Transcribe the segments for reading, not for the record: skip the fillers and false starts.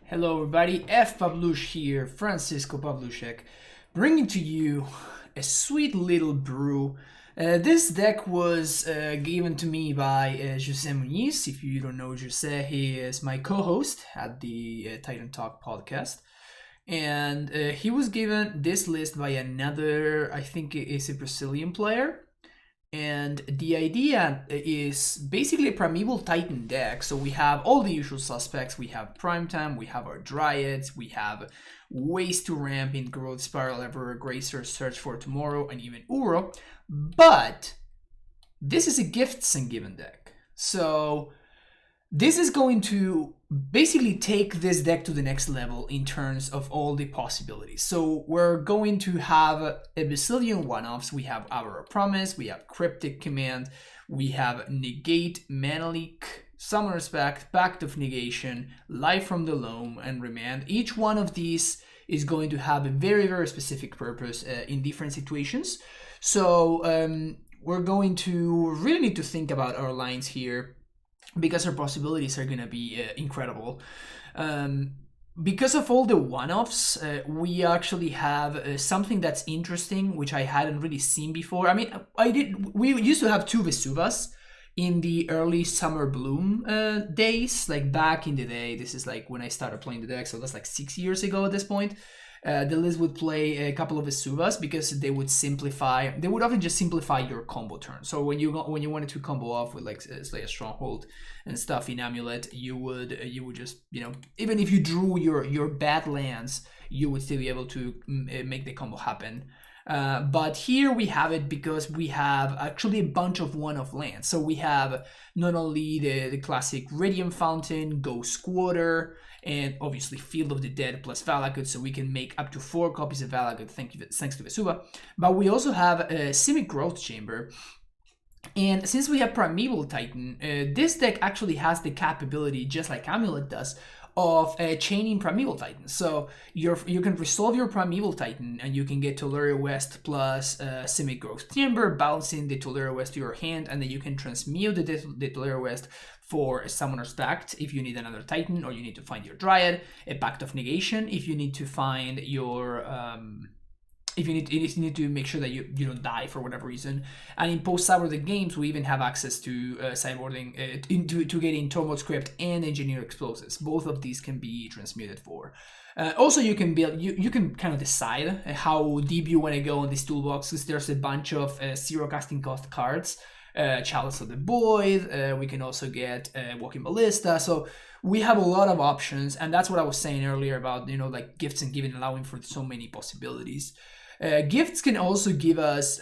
Hello everybody, fpawlusz here, Francisco Pawluszek, bringing to you a sweet little brew. This deck was given to me by Jose Muniz. If you don't know Jose, he is my co-host at the Titan Talk podcast. And he was given this list by another, I think it is a Brazilian player. And the idea is basically a Primeval Titan deck. So we have all the usual suspects. We have Primetime, we have our Dryads, we have ways to ramp in Growth Spiral, Evergracer, Search for Tomorrow, and even Uro. But this is a Gifts and Given deck. So this is going to basically take this deck to the next level in terms of all the possibilities. So we're going to have a bazillion one-offs. We have Hour of Promise, we have Cryptic Command, we have Negate, Mana Leak, Summoner's Pact of Negation, Life from the Loam, and Remand. Each one of these is going to have a very, very specific purpose in different situations. So we're going to really need to think about our lines here, because our possibilities are going to be incredible. Because of all the one-offs, we actually have something that's interesting, which I hadn't really seen before. I mean, we used to have two Vesuvas in the early Summer Bloom days, like back in the day. This is like when I started playing the deck, so that's like 6 years ago at this point. The list would play a couple of Vesuvas because they would often just simplify your combo turn. So when you wanted to combo off with like Slay Stronghold and stuff in Amulet, you would just, even if you drew your bad lands, you would still be able to make the combo happen. But here we have it because we have actually a bunch of one-off lands. So we have not only the classic Radiant Fountain, Ghost Quarter, and obviously Field of the Dead plus Valakut, so we can make up to 4 copies of Valakut thanks to Vesuva. But we also have a Simic Growth Chamber. And since we have Primeval Titan, this deck actually has the capability, just like Amulet does, of chaining Primeval Titan. So you can resolve your Primeval Titan and you can get Tolaria West plus Simic Growth Chamber, bouncing the Tolaria West to your hand, and then you can transmute the Tolaria West for a Summoner's Pact if you need another Titan, or you need to find your Dryad, a Pact of Negation if you need to find your if you need to make sure that you don't die for whatever reason. And in post-Cyber Games, we even have access to sideboarding to get in Tormod Script and Engineer Explosives. Both of these can be transmuted for. Also, you can build. You can kind of decide how deep you want to go on this toolbox, because there's a bunch of 0 casting cost cards. Chalice of the Void. We can also get Walking Ballista. So we have a lot of options, and that's what I was saying earlier about like Gifts and Giving, allowing for so many possibilities. Gifts can also give us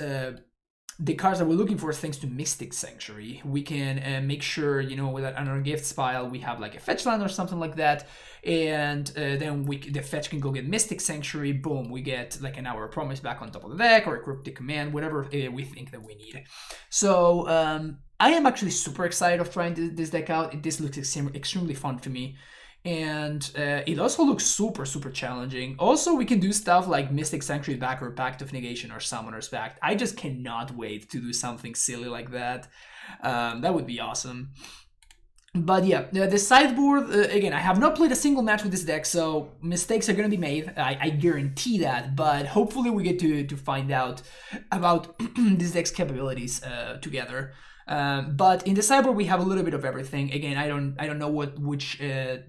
the cards that we're looking for thanks to Mystic Sanctuary. We can make sure, with our gifts pile, we have like a fetch land or something like that. And then the fetch can go get Mystic Sanctuary. Boom, we get like an Hour of Promise back on top of the deck, or a Cryptic Command, whatever we think that we need. So I am actually super excited of trying this deck out. This looks extremely fun to me. And it also looks super, super challenging. Also, we can do stuff like Mystic Sanctuary back, or Pact of Negation, or Summoner's Pact. I just cannot wait to do something silly like that. That would be awesome. But yeah, the sideboard, again, I have not played a single match with this deck, so mistakes are going to be made. I guarantee that. But hopefully we get to find out about this deck's capabilities together. But in the sideboard we have a little bit of everything. Again, I don't know which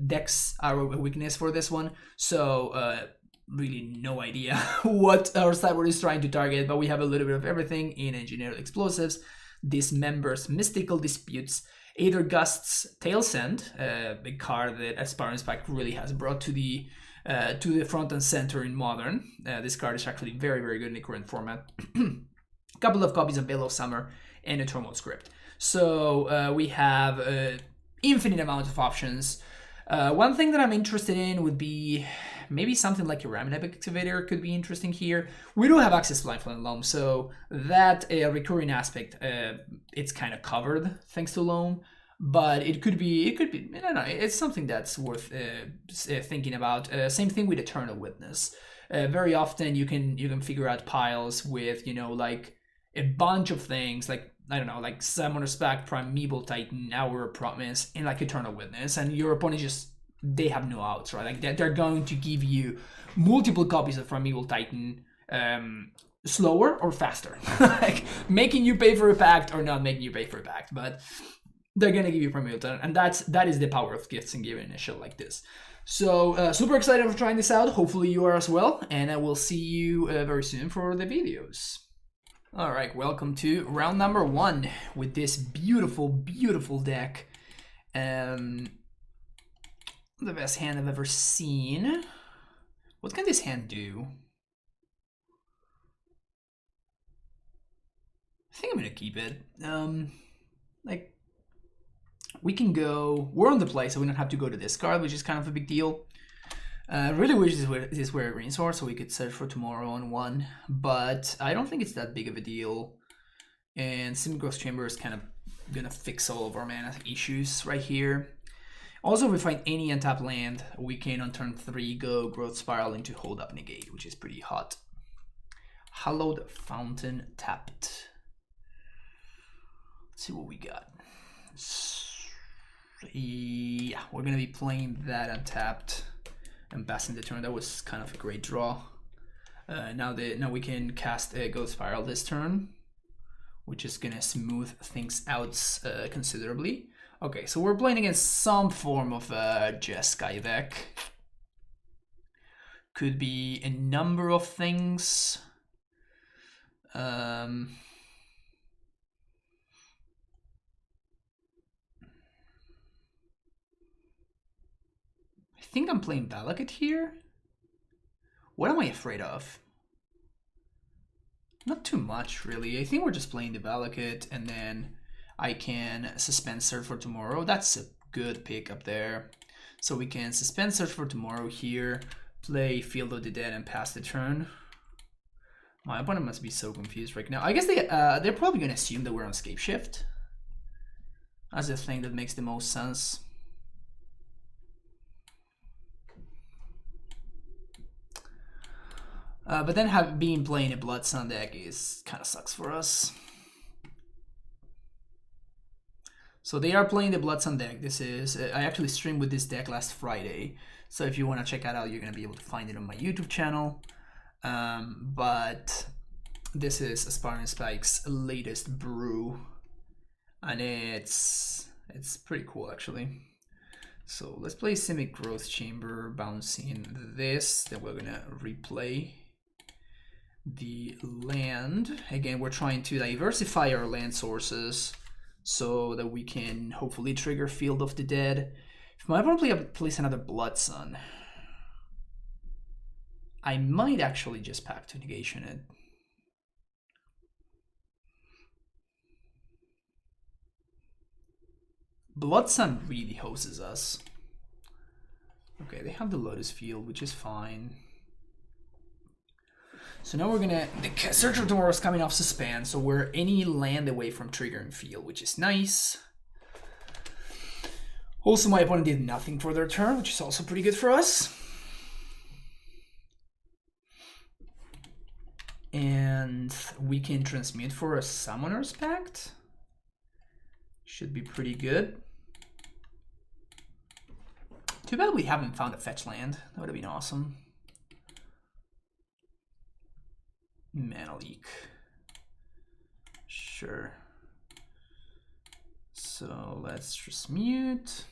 decks are a weakness for this one, so really no idea what our sideboard is trying to target. But we have a little bit of everything in Engineered Explosives, Dismembers Mystical Disputes, Aether Gust's Tail Send, a card that Aspirant's Pact really has brought to the front and center in Modern. This card is actually very, very good in the current format. A couple of copies of Veil of Summer and a Tormod Script. So we have infinite amount of options. One thing that I'm interested in would be maybe something like a Ramen Excavator could be interesting here. We do have access to Life from the Loam, so that recurring aspect, it's kind of covered thanks to Loam. But it could be, I don't know, it's something that's worth thinking about. Same thing with Eternal Witness. Very often you can figure out piles with, like a bunch of things, like I don't know, like Summoner's Pact, Primeval Titan, Hour of Promise, and like Eternal Witness, and your opponent just they have no outs, right? Like they're going to give you multiple copies of Primeval Titan slower or faster, like making you pay for a pact or not making you pay for a pact, but they're gonna give you Primeval Titan, and that is the power of gifts and giving a show like this. So super excited for trying this out. Hopefully you are as well, and I will see you very soon for the videos. All right, welcome to round number 1 with this beautiful, beautiful deck. The best hand I've ever seen. What can this hand do? I think I'm gonna keep it. Like, we can go. We're on the play, so we don't have to go to discard, which is kind of a big deal. Really wish this were a green source, so we could search for tomorrow on 1, but I don't think it's that big of a deal. And Simgrowth Chamber is kind of gonna fix all of our mana issues right here. Also, if we find any untapped land, we can on turn 3 go Growth Spiral into Hold Up Negate, which is pretty hot. Hallowed Fountain tapped. Let's see what we got. Yeah, we're gonna be playing that untapped and passing the turn. That was kind of a great draw. Now we can cast a Ghost Spiral this turn, which is gonna smooth things out considerably. Okay, so we're playing against some form of Jeskai deck. Could be a number of things. I think I'm playing Valakut here. What am I afraid of? Not too much, really. I think we're just playing the Valakut, and then I can suspend Search for Tomorrow. That's a good pick up there. So we can suspend Search for Tomorrow here, play Field of the Dead, and pass the turn. My opponent must be so confused right now. I guess they're probably going to assume that we're on Scape Shift. That's the thing that makes the most sense. But then being playing a Blood Sun deck is kind of sucks for us. So they are playing the Blood Sun deck. This is I actually streamed with this deck last Friday. So if you want to check that out, you're gonna be able to find it on my YouTube channel. But this is Aspiring Spike's latest brew, and it's pretty cool actually. So let's play Simic Growth Chamber, bouncing this. Then we're gonna replay the land. Again, we're trying to diversify our land sources so that we can hopefully trigger Field of the Dead. If my opponent plays another Blood Sun, I might actually just pack to negation it. Blood Sun really hoses us. Okay, they have the Lotus Field, which is fine. So now we're gonna, the Search for Tomorrow is coming off Suspend, so we're any land away from triggering Field, which is nice. Also, my opponent did nothing for their turn, which is also pretty good for us. And we can transmit for a Summoner's Pact. Should be pretty good. Too bad we haven't found a fetch land. That would have been awesome. Mana Leak. Sure. So let's transmute.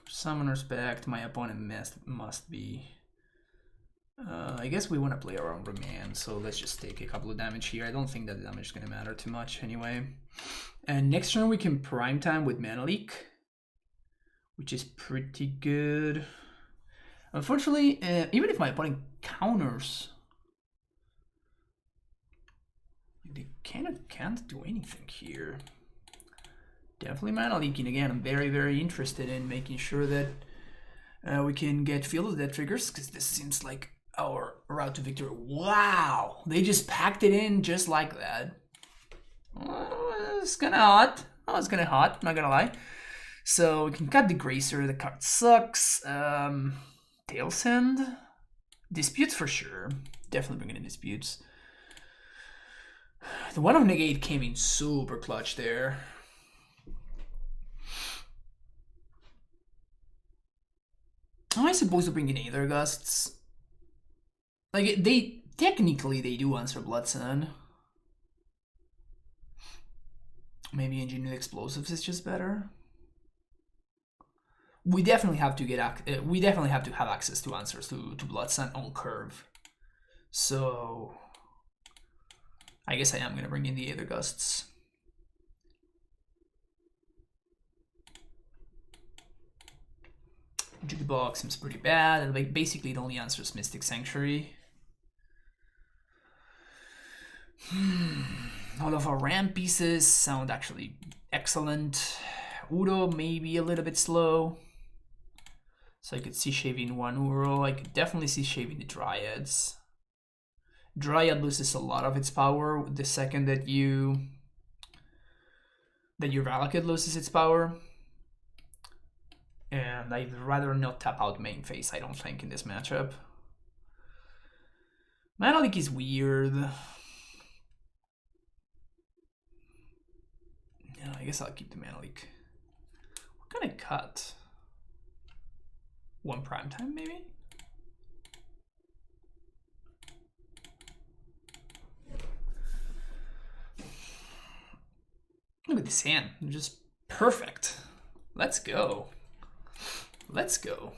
Summoner's Pact. My opponent must be. I guess we want to play our own Remand, so let's just take a couple of damage here. I don't think that the damage is going to matter too much anyway. And next turn we can Prime Time with Mana Leak, which is pretty good. Unfortunately, even if my opponent counters, they can't do anything here. Definitely Mana Leaking again. I'm very, very interested in making sure that we can get Field of the Dead triggers, because this seems like our route to victory. Wow! They just packed it in just like that. It's kind of hot. Oh, it's kind of hot, not gonna lie. So we can cut the Gracer. The card sucks. Tail Send. Disputes for sure. Definitely bringing in Disputes. The one of Negate came in super clutch there. So am I supposed to bring in Aether Gusts? Like, they technically they do answer Blood Sun. Maybe Engineered Explosives is just better. We definitely have to get we definitely have to have access to answers to Blood Sun on curve. So I guess I am gonna bring in the Aether Gusts. Jukebox seems pretty bad, and like basically it only answers Mystic Sanctuary. All of our ramp pieces sound actually excellent. Uro maybe a little bit slow. So I could see shaving one Uro. I could definitely see shaving the Dryads. Dryad loses a lot of its power the second that your Valakut loses its power. And I'd rather not tap out main phase, I don't think, in this matchup. Mana Leak is weird. Yeah, I guess I'll keep the Mana Leak. What can I cut? One prime time, maybe? Look at this hand, just perfect. Let's go. Let's go.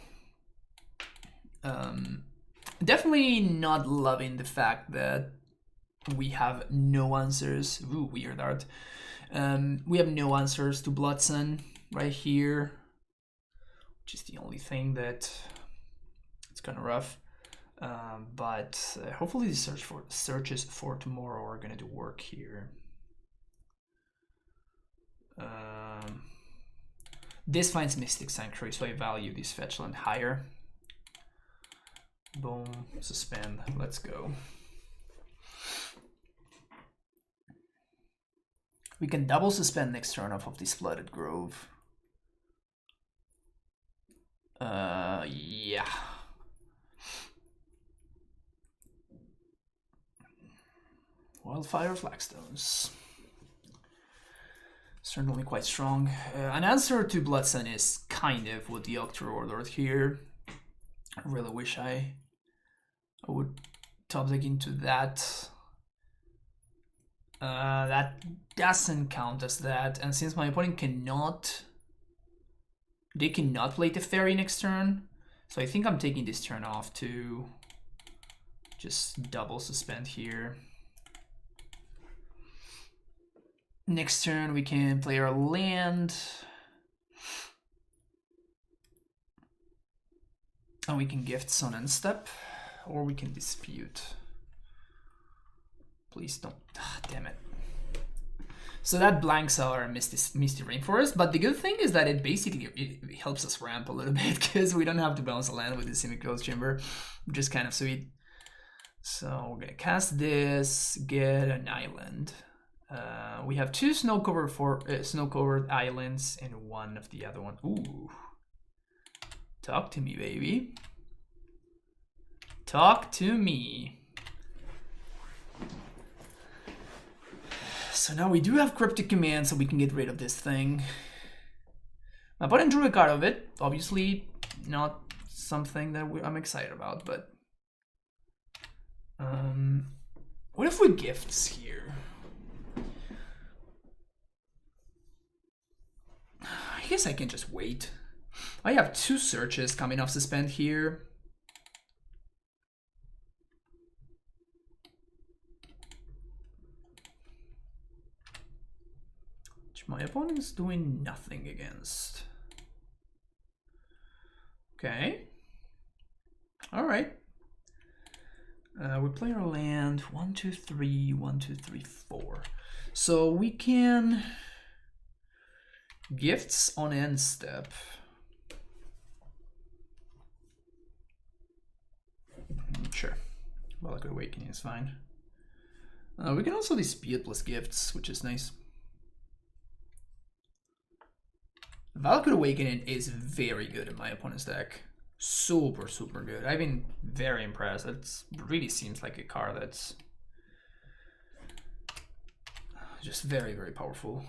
Definitely not loving the fact that we have no answers. Ooh, weird art. We have no answers to Blood Sun right here, which is the only thing that it's kind of rough. But hopefully the searches for tomorrow are gonna do work here. This finds Mystic Sanctuary, so I value this fetch land higher. Boom, suspend, let's go. We can double suspend next turn off of this Flooded Grove. Yeah. Wildfire Flagstones. Certainly quite strong. An answer to Blood Sun is kind of what the Octor ordered here. I really wish I would top deck into that. That doesn't count as that, and since my opponent cannot play the Fairy next turn, so I think I'm taking this turn off to just double suspend here. Next turn we can play our land. And we can gift Sun and Step, or we can dispute. Please don't, damn it. So that blanks our Misty Rainforest, but the good thing is that it basically it helps us ramp a little bit because we don't have to bounce a land with the Semi-Closed Chamber, which is kind of sweet. So we're gonna cast this, get an island. We have two snow-covered islands and one of the other one. Ooh, talk to me, baby. Talk to me. So now we do have Cryptic Command, so we can get rid of this thing. My opponent drew a card of it. Obviously, not something that I'm excited about, but what if we gifts here? I guess I can just wait. I have two searches coming off suspend here. Which my opponent's doing nothing against. Okay. All right. We play our land 1, 2, 3, 1, 2, 3, 4. So we can gifts on end step. Sure. Valakut Awakening is fine. We can also dispute plus gifts, which is nice. Valakut Awakening is very good in my opponent's deck. Super, super good. I've been very impressed. It really seems like a card that's just very, very powerful.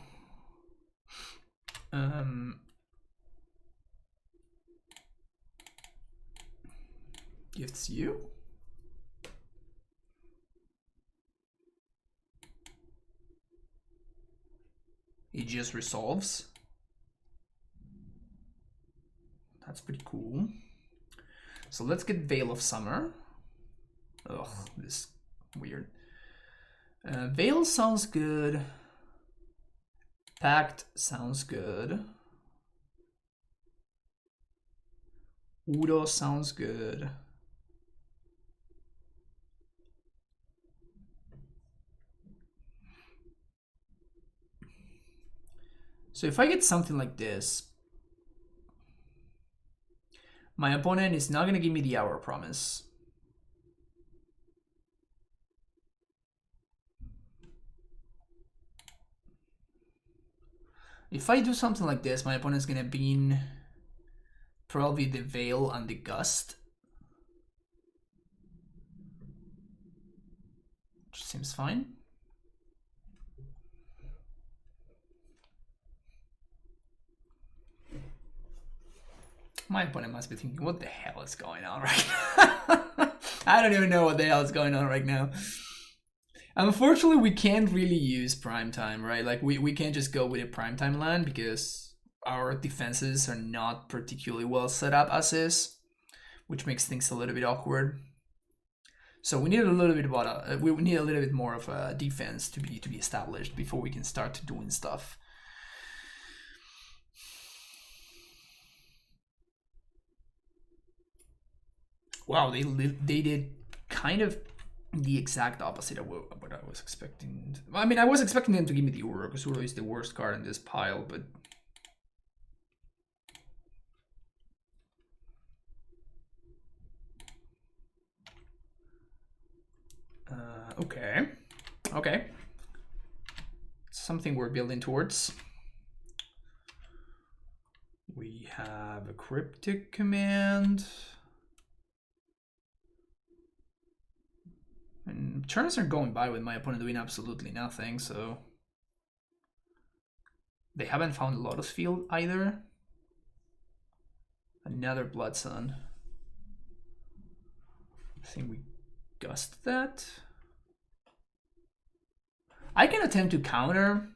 gifts you. It just resolves. That's pretty cool. So let's get Veil of Summer. Ugh, this is weird. Veil sounds good. Pact sounds good. Udo sounds good. So if I get something like this, my opponent is not going to give me the Hour Promise. If I do something like this, my opponent's going to be probably the Veil and the Gust. Which seems fine. My opponent must be thinking, what the hell is going on right now? I don't even know what the hell is going on right now. Unfortunately, we can't really use Primetime, right? Like, we can't just go with a Primetime land because our defenses are not particularly well set up as is, which makes things a little bit awkward. So we need a little bit about we need a little bit more of a defense to be established before we can start doing stuff. Wow, they did kind of the exact opposite of what I was expecting. I mean, I was expecting them to give me the Uro, because Uro is the worst card in this pile, but... okay. Okay. Something we're building towards. We have a Cryptic Command. And turns are going by with my opponent doing absolutely nothing, so... They haven't found Lotus Field either. Another Blood Sun. I think we gust that. I can attempt to counter.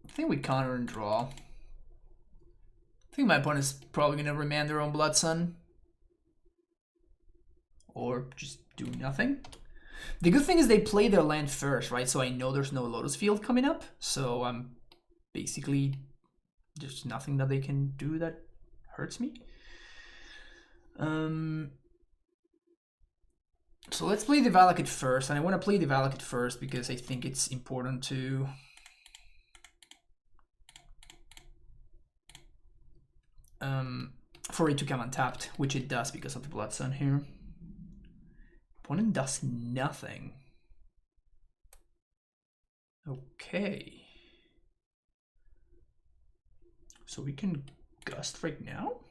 I think we counter and draw. I think my opponent's probably going to remand their own Blood Sun. Or just do nothing. The good thing is they play their land first, right? So I know there's no Lotus Field coming up. So I'm basically... There's nothing that they can do that hurts me. So let's play the Valakut first. And I want to play the Valakut first because I think it's important to... for it to come untapped, which it does because of the Blood Sun here. Opponent does nothing. Okay. So we can gust right now?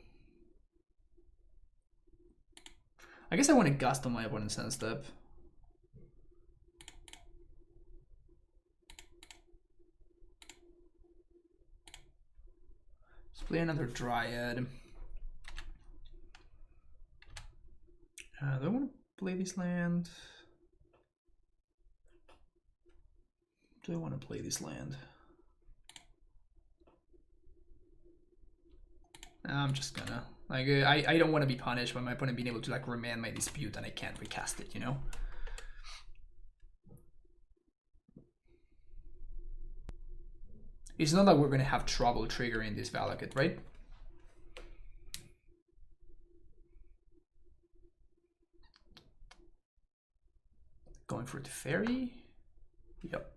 I guess I want to gust on my opponent's end step. Let's play another Dryad. Do I want to play this land? Do I want to play this land? I'm just gonna, like, I don't want to be punished by my opponent being able to like remand my dispute and I can't recast it, you know? It's not like we're gonna have trouble triggering this Valakut, right? Going for the Fairy? Yep.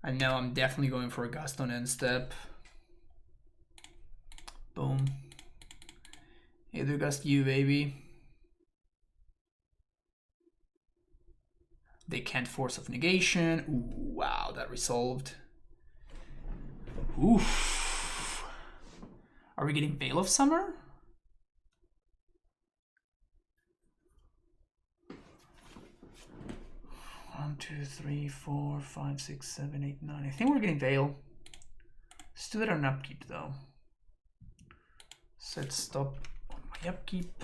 And now I'm definitely going for a gust on end step. Boom. Either gust you, baby. They can't force of negation. Ooh, wow, that resolved. Oof. Are we getting Veil of Summer? One, two, three, four, five, six, seven, eight, nine. I think we're getting Veil. Let's do it on upkeep though. Set stop on my upkeep.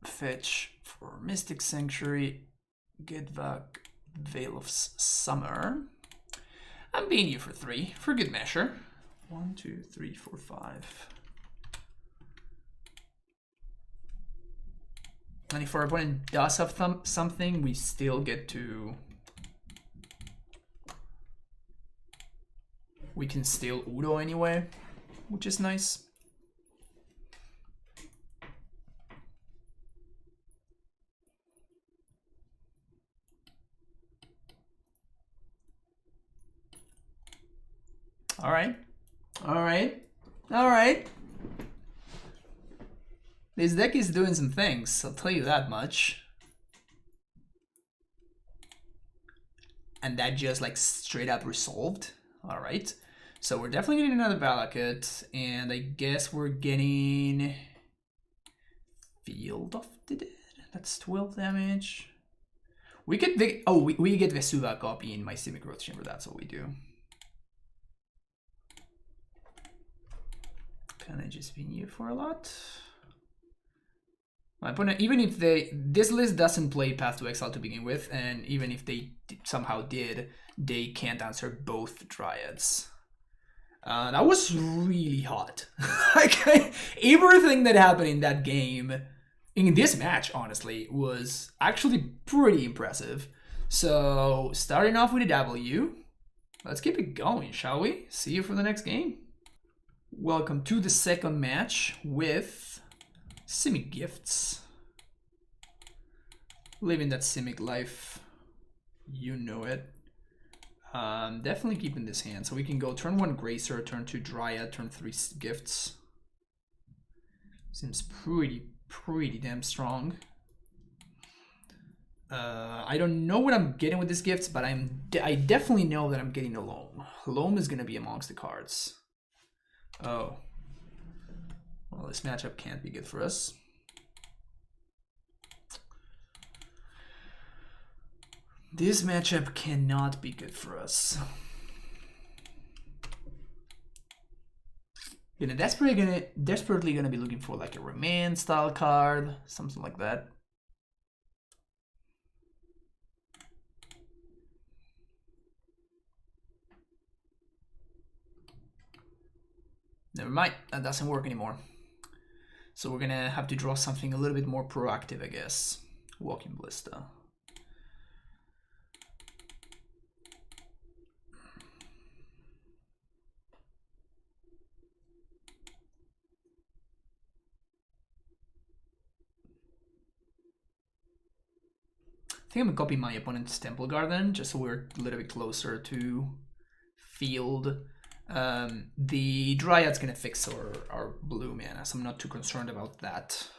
Fetch for Mystic Sanctuary. Get back Veil of Summer. I'm being you for 3, for good measure. 1, 2, 3, 4, 5. And if our opponent does have something, we still get to... We can steal Udo anyway, which is nice. All right. All right. All right. This deck is doing some things, I'll tell you that much. And that just like straight up resolved. All right. So we're definitely getting another Valakut, and I guess we're getting Field of the Dead. That's 12 damage. We get we get Vesuva copy in my Simic Growth Chamber. That's what we do. Can I just pin you for a lot? My opponent, even if this list doesn't play Path to Exile to begin with, and even if they somehow did, they can't answer both Dryads. That was really hot. Like, everything that happened in that game, in this match, honestly, was actually pretty impressive. So, starting off with a W, let's keep it going, shall we? See you for the next game. Welcome to the second match with Simic Gifts. Living that Simic life, you know it. Definitely keeping this hand, so we can go turn 1 Gracer, turn 2 Dryad, turn 3 Gifts. Seems pretty damn strong. I don't know what I'm getting with these gifts, but I definitely know that I'm getting a Loam. Loam is gonna be amongst the cards. Oh. Well, this matchup can't be good for us. This matchup cannot be good for us. You know, desperately gonna be looking for like a Remand style card, something like that. Never mind, that doesn't work anymore. So we're gonna have to draw something a little bit more proactive, I guess. Walking Ballista. I think I'm gonna copy my opponent's Temple Garden, just so we're a little bit closer to field. The Dryad's gonna fix our blue mana, so I'm not too concerned about that.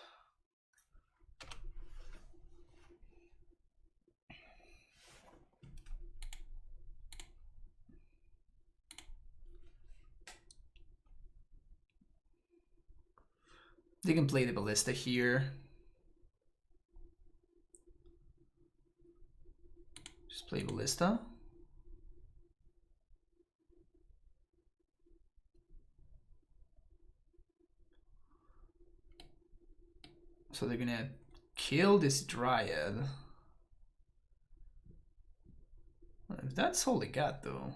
They can play the Ballista here. Just play Ballista. So they're gonna kill this Dryad. If that's all they got, though.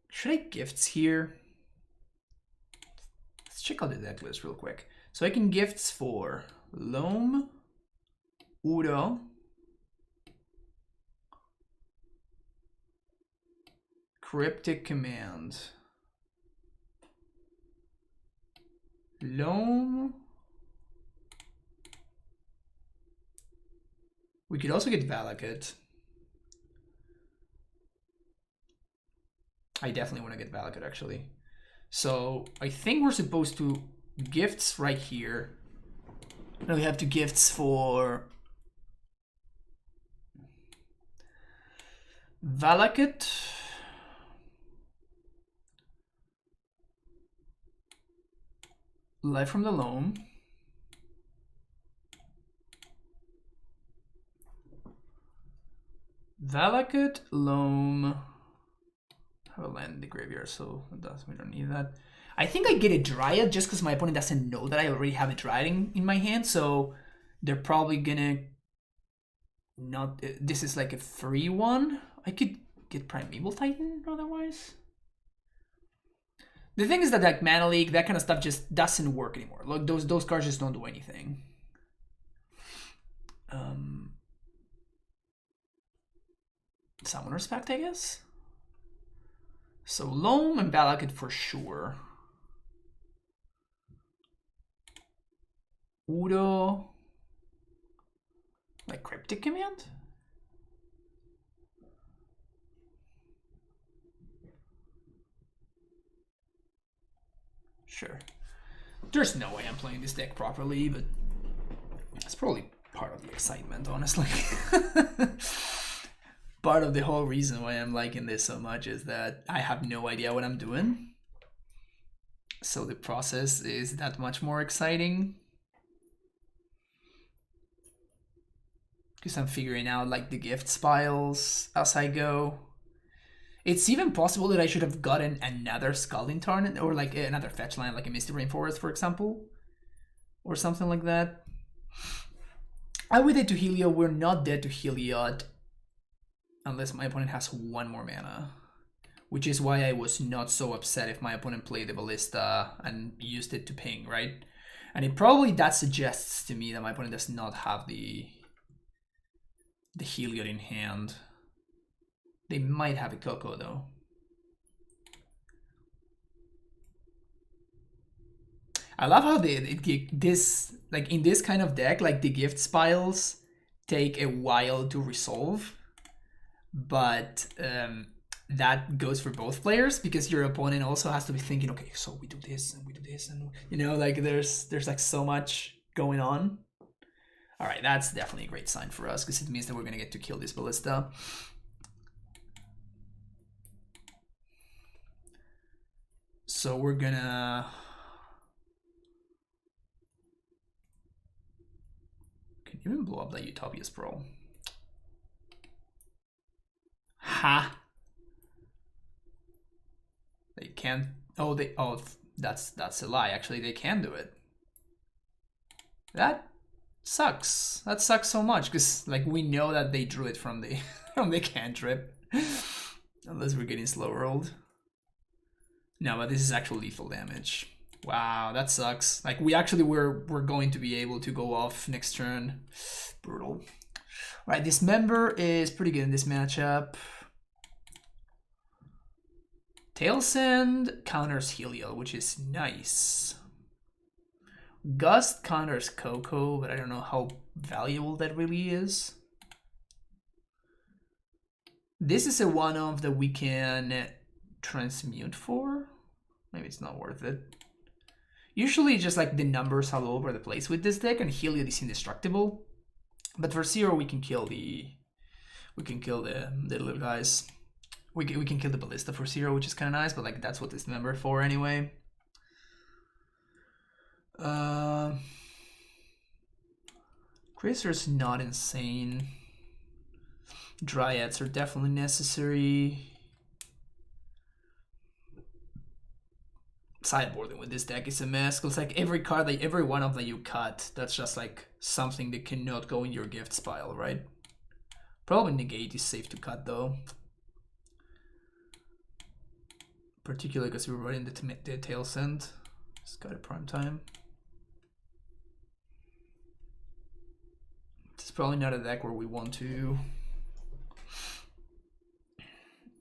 Should I gifts here? Let's check out the deck list real quick. So I can gifts for Loam, Udo, Cryptic Command, Loam. We could also get Valakut. I definitely want to get Valakut, actually. So I think we're supposed to gifts right here. Now we have two gifts for Valakut. Life from the Loam. Valakut, Loam. Have a land in the graveyard, so we don't need that. I think I get a Dryad just because my opponent doesn't know that I already have a Dryad in my hand, so they're probably gonna not. This is like a free one. I could get Primeval Titan otherwise. The thing is that like Mana Leak, that kind of stuff just doesn't work anymore. Look, those cards just don't do anything. Summoner's Pact, I guess. So Loam and Valakut for sure. Udo. Like Cryptic Command? Sure. There's no way I'm playing this deck properly, but it's probably part of the excitement, honestly. Part of the whole reason why I'm liking this so much is that I have no idea what I'm doing. So the process is that much more exciting. Because I'm figuring out like the gift spiles as I go. It's even possible that I should have gotten another Scalding Tarn or like another fetch line, like a Misty Rainforest, for example, or something like that. Are we dead to Heliod? We're not dead to Heliod, unless my opponent has one more mana, which is why I was not so upset if my opponent played the Ballista and used it to ping, right? And it probably that suggests to me that my opponent does not have the Heliod in hand. They might have a Coco though. I love how this like in this kind of deck, like the gift spiles take a while to resolve, but that goes for both players because your opponent also has to be thinking, okay, so we do this and we do this, and you know, like there's like so much going on. All right, that's definitely a great sign for us because it means that we're gonna get to kill this Ballista. So we're gonna can even blow up that Utopia Sprawl. Ha! They can't. Oh, that's a lie. Actually, they can do it. That sucks. That sucks so much because like we know that they drew it from the cantrip, unless we're getting slow rolled. No, but this is actual lethal damage. Wow, that sucks. Like we actually we're going to be able to go off next turn. Brutal. All right, this member is pretty good in this matchup. Tailsend counters Heliod, which is nice. Gust counters Coco, but I don't know how valuable that really is. This is a one-off that we can transmute for. Maybe it's not worth it. Usually just like the numbers all over the place with this deck, and Heliod is indestructible. But for 0 we can kill the little guys. We can kill the Ballista for 0, which is kind of nice, but like that's what this member for anyway. Crazer's not insane. Dryads are definitely necessary. Sideboarding with this deck is a mess because like every card, like every one of them you cut, that's just like something that cannot go in your gift pile, right? Probably Negate is safe to cut though, particularly because we're running the Tailsend. It's got a prime time. It's probably not a deck where we want to.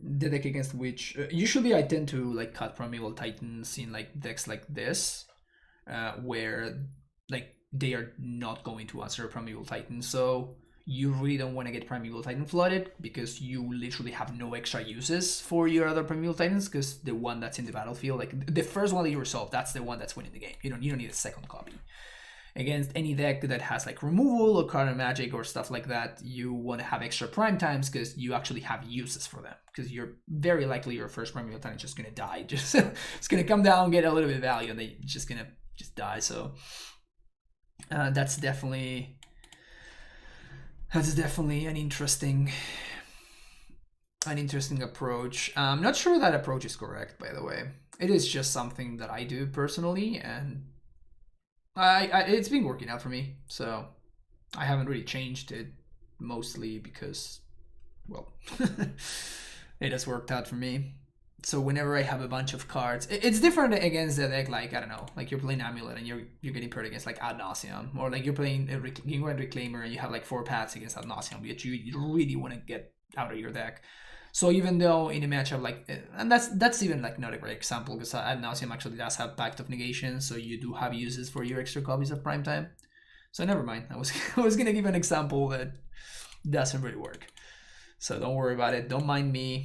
The deck against which usually I tend to like cut Primeval Titans in like decks like this, where like they are not going to answer Primeval Titan. So you really don't want to get Primeval Titan flooded because you literally have no extra uses for your other Primeval Titans, because the one that's in the battlefield, like the first one that you resolve, that's the one that's winning the game. You don't need a second copy. Against any deck that has like removal or card magic or stuff like that, you want to have extra prime times because you actually have uses for them. Because you're very likely your first Primeval Titan is just gonna die. Just it's gonna come down, get a little bit of value, and then you're just gonna die. So that's definitely an interesting approach. I'm not sure that approach is correct, by the way. It is just something that I do personally, and it's been working out for me. So I haven't really changed it, mostly because, well, it has worked out for me. So whenever I have a bunch of cards, it's different against the deck, like, I don't know, like you're playing Amulet and you're getting paired against like Ad Nauseam, or like you're playing a Reclaimer and you have like 4 paths against Ad Nauseam, but you really want to get out of your deck. So even though in a matchup like, and that's even like not a great example, because Ad Nauseam actually does have Pact of Negation, so you do have uses for your extra copies of Primetime. So never mind, I was gonna give an example that doesn't really work. So don't worry about it, don't mind me.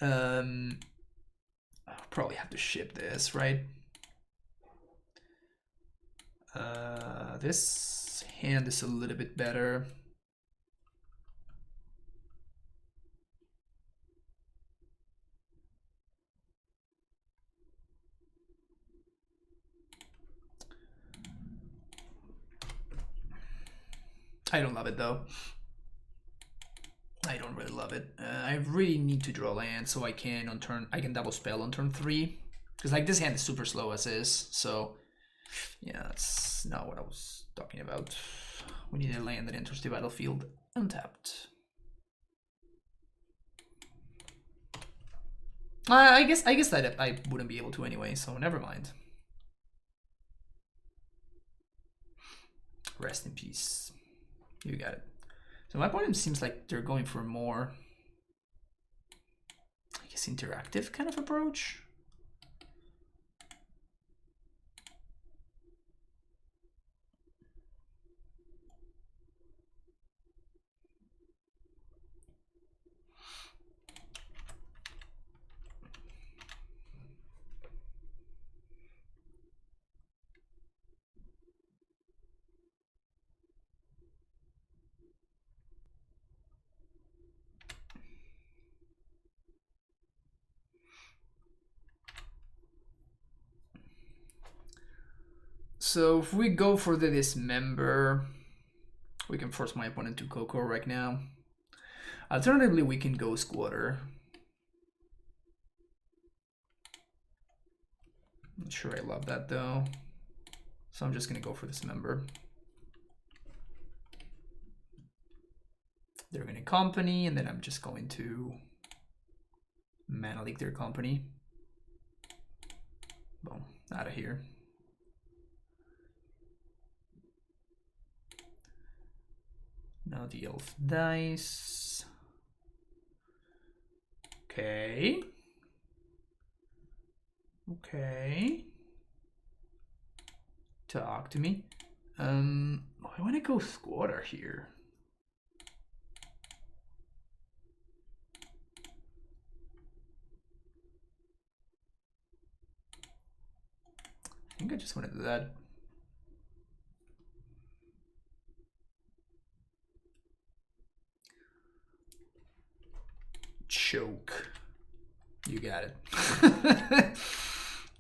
I'll probably have to ship this, right? This hand is a little bit better. I don't love it though. I don't really love it. I really need to draw land so I can double spell on turn 3, because like this hand is super slow as is. So yeah, that's not what I was talking about. We need a land that enters the battlefield untapped. I guess that I wouldn't be able to anyway, so never mind. Rest in peace. You got it. So my opponent seems like they're going for more, I guess, interactive kind of approach. So if we go for the Dismember, we can force my opponent to Coco right now. Alternatively, we can go Squatter. Not sure I love that though. So I'm just gonna go for Dismember. They're gonna Company, and then I'm just going to Mana Leak their Company. Boom, out of here. Now the Elf dice. Okay. Okay. Talk to me. I want to go Squatter here. I think I just want to do that. Choke. You got it.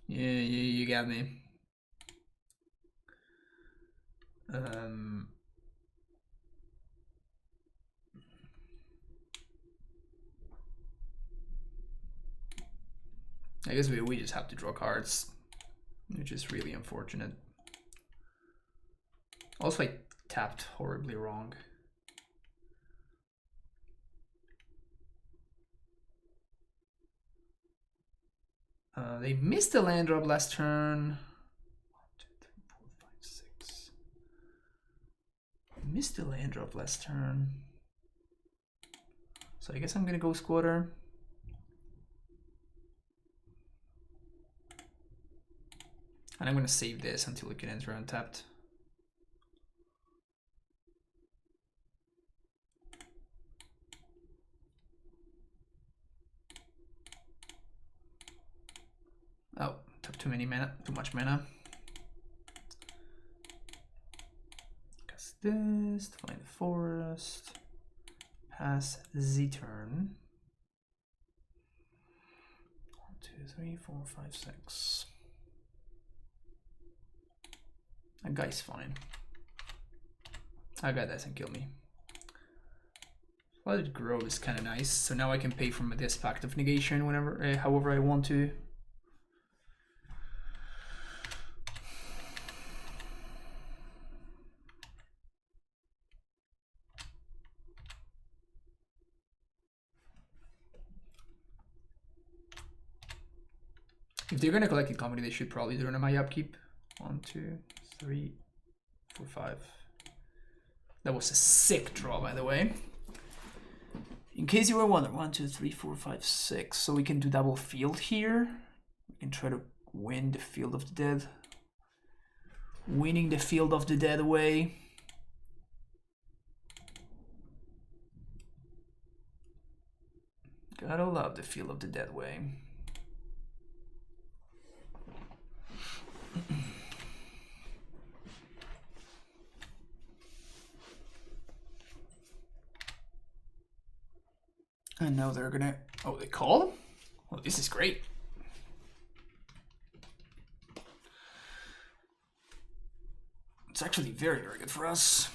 Yeah, you got me. I guess we just have to draw cards, which is really unfortunate. Also, I tapped horribly wrong. They missed the land drop last turn. 1, 2, 3, 4, 5, 6. Missed the land drop last turn. So I guess I'm gonna go Squatter. And I'm gonna save this until it can enter untapped. too much mana. Cast this, find the forest, pass Z turn. 1, 2, 3, 4, 5, 6. That guy's fine. That guy doesn't kill me. Flooded Grove is kind of nice, so now I can pay from this Pact of Negation whenever, however I want to. If they're gonna collect incoming, they should probably do it on my upkeep. 1, 2, 3, 4, 5. That was a sick draw, by the way. In case you were wondering, 1, 2, 3, 4, 5, 6. So we can do double field here. We can try to win the Field of the Dead. Winning the Field of the Dead away. Gotta love the Field of the Dead way. And now they're gonna, oh, they call? Oh, this is great. It's actually very, very good for us.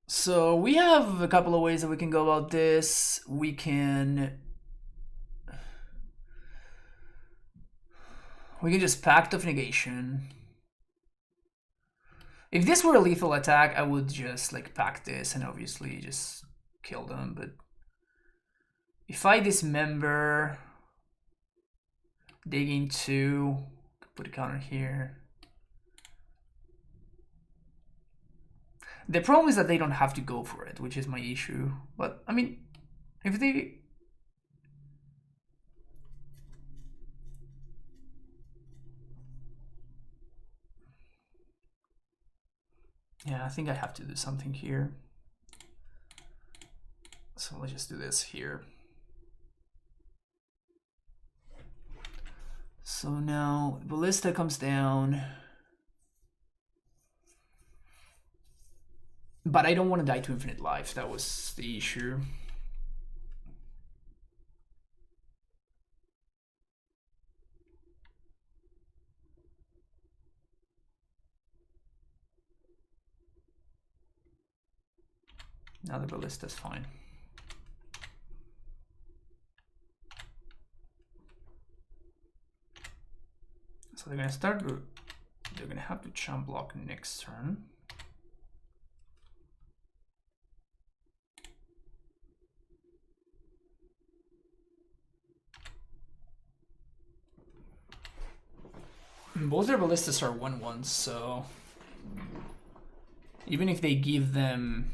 So we have a couple of ways that we can go about this. We can just Pact of Negation. If this were a lethal attack, I would just like pack this and obviously just kill them. But if I dismember, dig into, put a counter here. The problem is that they don't have to go for it, which is my issue. But I mean, if they... Yeah, I think I have to do something here. So let's just do this here. So now Ballista comes down. But I don't want to die to infinite life. That was the issue. Now the Ballista's fine. So they're gonna start. They're gonna have to chump block next turn. Both their Ballistas are 1/1s, so even if they give them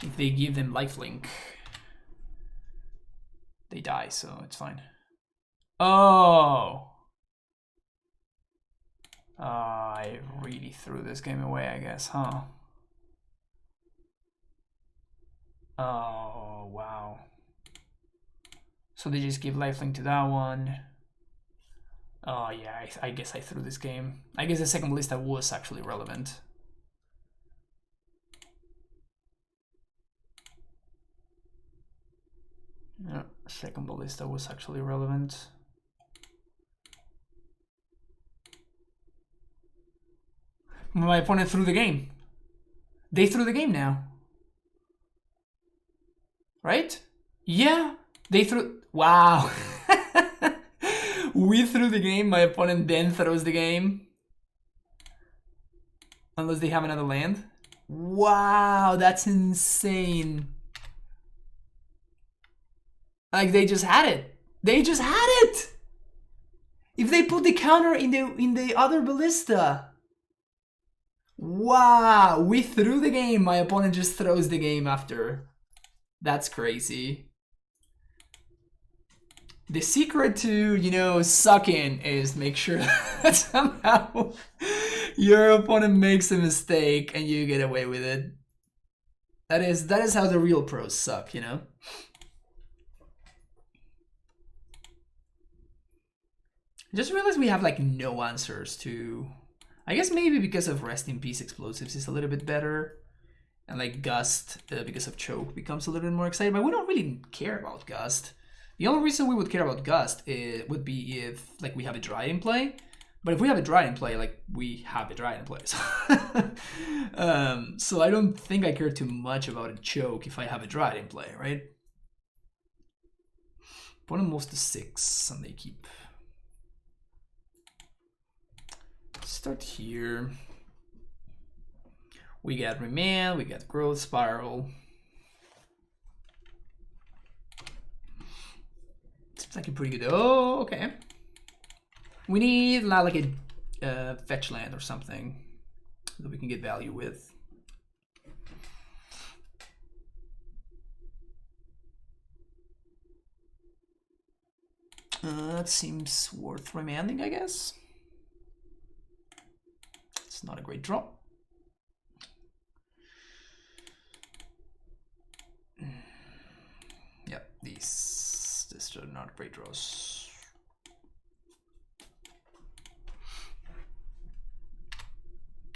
lifelink, they die, so it's fine. Oh, I really threw this game away, I guess, huh? Oh, wow. So they just give lifelink to that one. Oh yeah, I guess I threw this game. I guess the second Ballista was actually relevant. Yeah, second Ballista was actually relevant. My opponent threw the game. They threw the game now. Right? Yeah, they threw... Wow. We threw the game, my opponent then throws the game. Unless they have another land. Wow, that's insane. Like, they just had it. They just had it! If they put the counter in the other Ballista. Wow, we threw the game, my opponent just throws the game after. That's crazy. The secret to, you know, sucking is make sure that somehow Your opponent makes a mistake and you get away with it. That is how the real pros suck, you know? Just realized we have like no answers to... I guess maybe because of Rest in Peace Explosives is a little bit better. And like Gust, because of Choke, becomes a little bit more exciting. But we don't really care about Gust. The only reason we would care about Gust would be if like we have a Dryad in play. But if we have a Dryad in play, like we have a Dryad in play. So I don't think I care too much about a Choke if I have a Dryad in play, right? Opponent moves to 6 and they keep. Start here. We got Remand, we got Growth Spiral. Seems like a pretty good. Oh, okay. We need like a fetch land or something that we can get value with. That seems worth remanding, I guess. It's not a great draw. Yep, these are not great draws.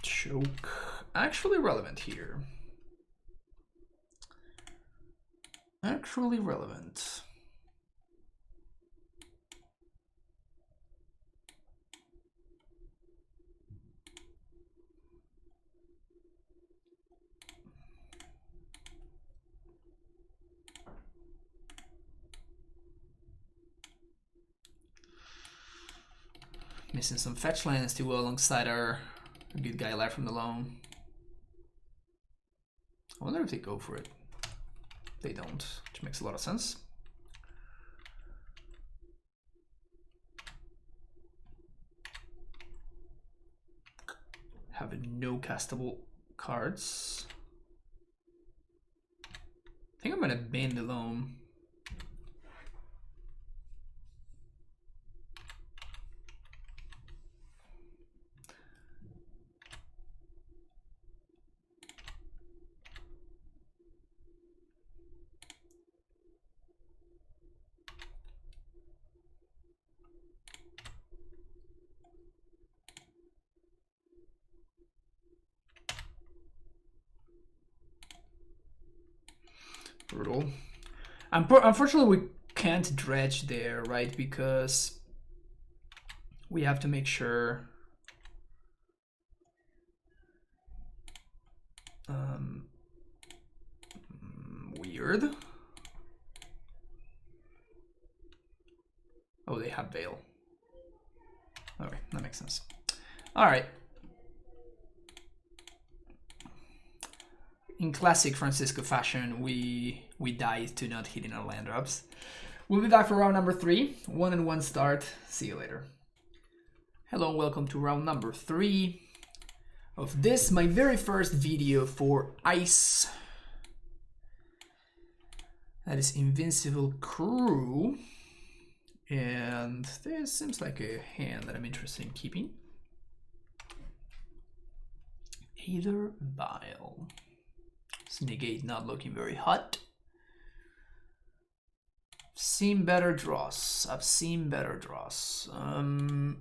Choke, actually relevant here. Actually relevant. Missing some fetch lands too alongside our good guy Life from the Loam. I wonder if they go for it. They don't, which makes a lot of sense. Have no castable cards. I think I'm gonna ban the Loam. Brutal. Unfortunately, we can't dredge there, right? Because we have to make sure. Weird. Oh, they have Veil. Okay, that makes sense. All right. In classic Francisco fashion, we died to not hitting our land drops. We'll be back for round number 3. 1-1 start. See you later. Hello, welcome to round number 3 of this, my very first video for Ice. That is Invincible Crew. And this seems like a hand that I'm interested in keeping. Aether Vial. Negate not looking very hot. Seen better draws. I've seen better draws. Do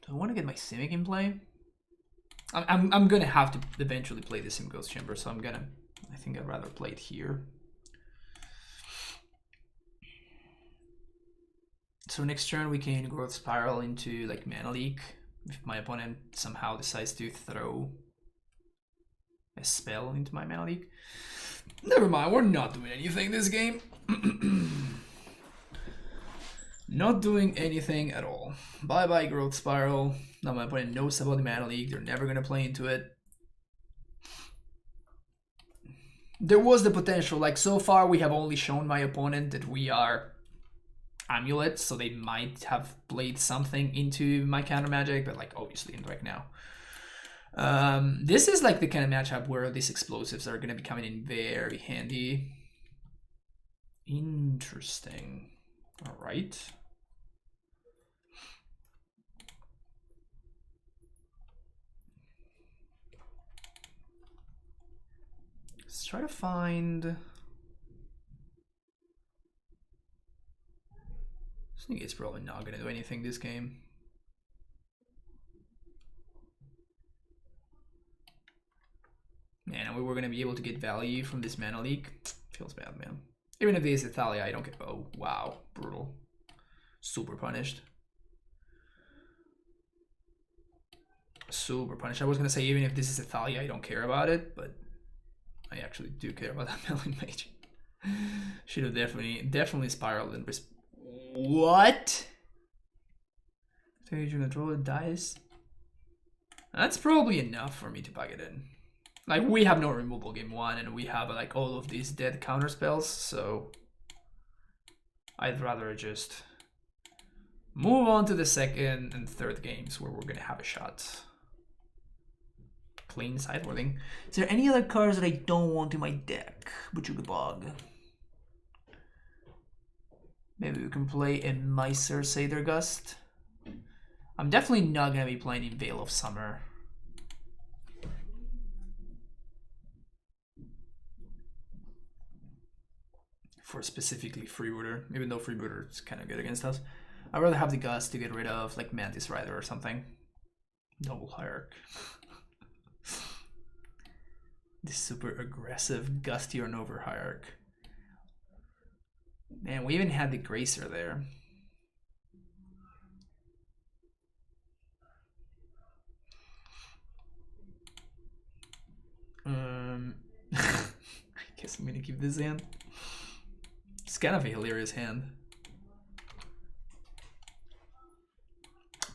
I want to get my Simic in play? I'm gonna have to eventually play the Sim Ghost Chamber, so I think I'd rather play it here. So next turn we can Growth Spiral into like Mana Leak if my opponent somehow decides to throw a spell into my Mana Leak. Never mind, we're not doing anything this game. Not doing anything at all. Bye bye Growth Spiral. Now my opponent knows about the Mana Leak, they're never gonna play into it. There was the potential, like so far we have only shown my opponent that we are amulets, so they might have played something into my counter magic, but like obviously right now. This is like the kind of matchup where these explosives are gonna be coming in very handy. Interesting. All right. Let's try to find. I think it's probably not gonna do anything this game. Man, we were gonna be able to get value from this mana leak. Feels bad, man. Even if this is Thalia, I don't get. Oh, wow. Brutal. Super punished. Super punished. I was gonna say, even if this is Thalia, I don't care about it, but I actually do care about that Melon Mage. Should have definitely spiraled in. What? Stage control dice. That's probably enough for me to pack it in. Like, we have no removal game 1, and we have like all of these dead counter spells, so I'd rather just move on to the second and third games where we're gonna have a shot. Clean sideboarding. Is there any other cards that I don't want in my deck? Bog. Maybe we can play a Miser Sadergust. I'm definitely not gonna be playing in Veil of Summer. For specifically Freebooter, even though Freebooter is kind of good against us. I'd rather have the Gust to get rid of like Mantis Rider or something. Double Hierarch. This super aggressive Gusty or Nova Hierarch. Man, we even had the Gracer there. I guess I'm gonna keep this hand. It's kind of a hilarious hand.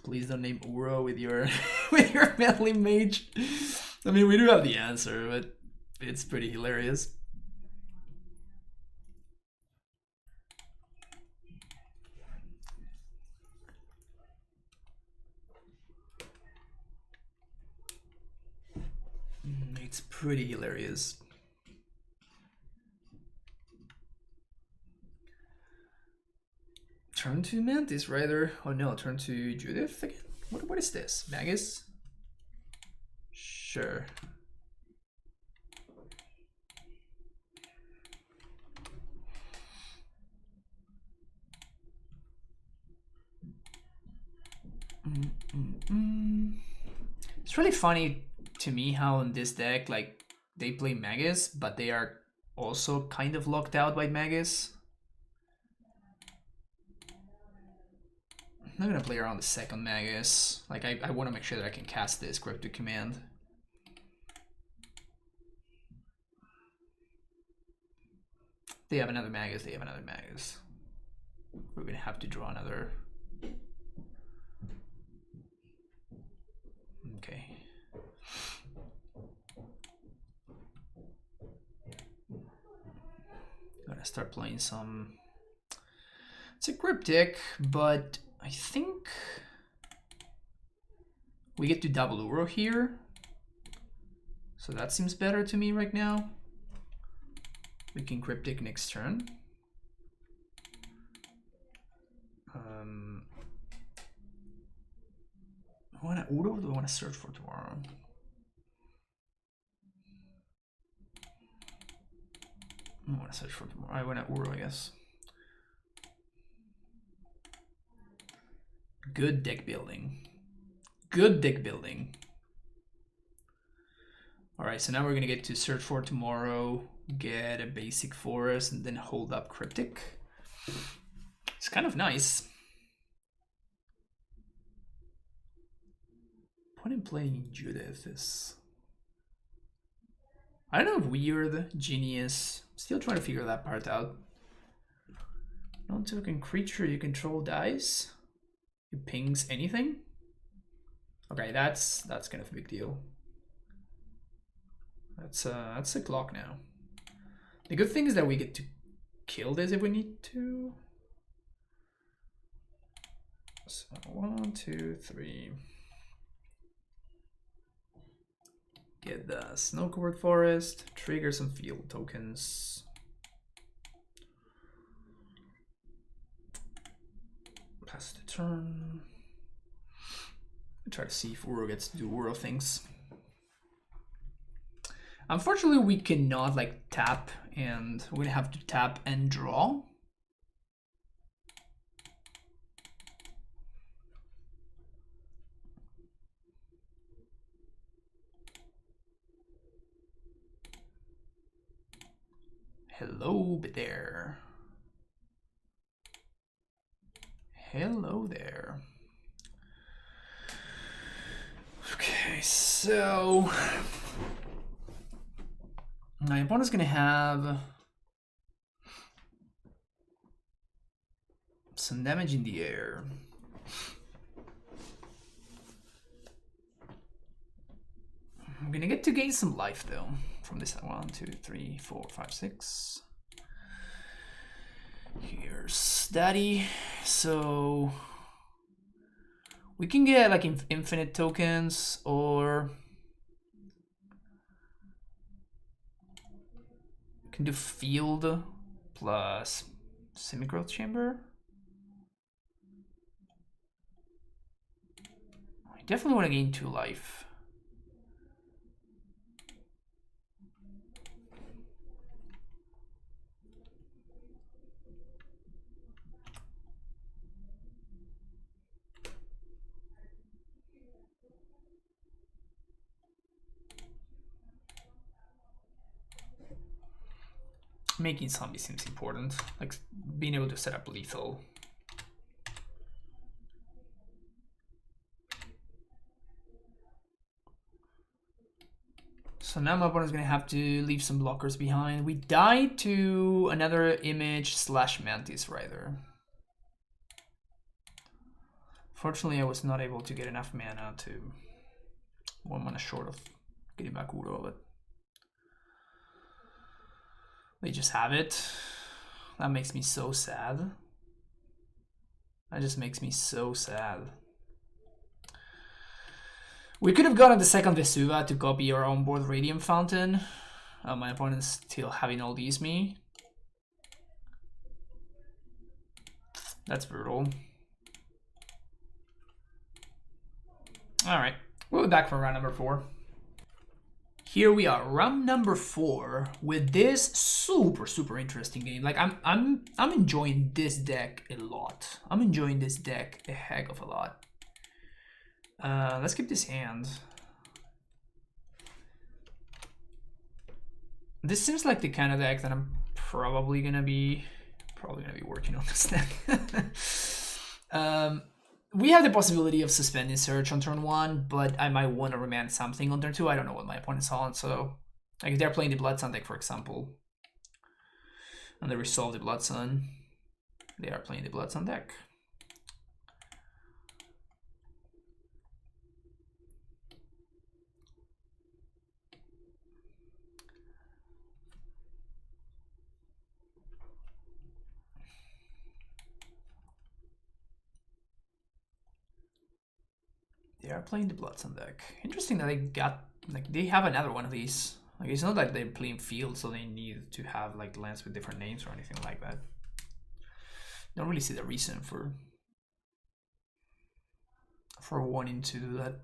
Please don't name Uro with your with your Melee Mage. I mean, we do have the answer, but it's pretty hilarious. It's pretty hilarious. Turn to Mantis Rider. Oh no, turn to Judith again. What is this? Magus? Sure. It's really funny to me how in this deck, like, they play Magus, but they are also kind of locked out by Magus. I'm not gonna play around the second Magus. Like, I want to make sure that I can cast this Cryptic Command. They have another Magus, they have another Magus. We're gonna have to draw another. Okay. I'm gonna start playing some. It's a Cryptic, but I think we get to double Uro here. So that seems better to me right now. We can Cryptic next turn. I want to Uro or do I want to search for tomorrow? I want to search for tomorrow. I want to Uro, I guess. Good deck building. Good deck building. Alright, so now we're going to get to search for tomorrow, get a basic forest, and then hold up Cryptic. It's kind of nice. Point in playing Judith is, I don't know, weird, genius. Still trying to figure that part out. Non-token creature you control dies. It pings anything. Okay, that's kind of a big deal. That's a clock now. The good thing is that we get to kill this if we need to. So 1, 2, 3. Get the snow-covered forest, trigger some field tokens. Pass the turn. Try to see if Uro gets to do Uro things. Unfortunately, we cannot like tap, and we're gonna have to tap and draw. Hello there. Hello there. Okay, so my opponent's gonna have some damage in the air. I'm gonna get to gain some life though from this. 1, 2, 3, 4, 5, 6. Here's Daddy. So we can get like infinite tokens, or we can do field plus semi-growth chamber. I definitely want to gain 2 life. Making zombie seems important, like being able to set up lethal. So now my opponent's gonna have to leave some blockers behind. We died to another image / mantis rider. Fortunately, I was not able to get enough mana to 1 mana short of getting back Uro, but they just have it. That makes me so sad. That just makes me so sad. We could have gotten the second Vesuva to copy our onboard Radium Fountain. My opponent's still having all these me. That's brutal. Alright, we'll be back for round number 4. Here we are, round number 4, with this super interesting game. Like I'm enjoying this deck a lot. I'm enjoying this deck a heck of a lot. Let's keep this hand. This seems like the kind of deck that I'm probably gonna be working on this deck. We have the possibility of suspending search on turn 1, but I might want to remand something on turn 2. I don't know what my opponent's on, so like if they're playing the Blood Sun deck, for example, and they resolve the Blood Sun, they are playing the Blood Sun deck. They are playing the Blood Sun deck. Interesting that they got, like, they have another one of these. Like, it's not like they're playing field, so they need to have like lands with different names or anything like that. Don't really see the reason for wanting to do that.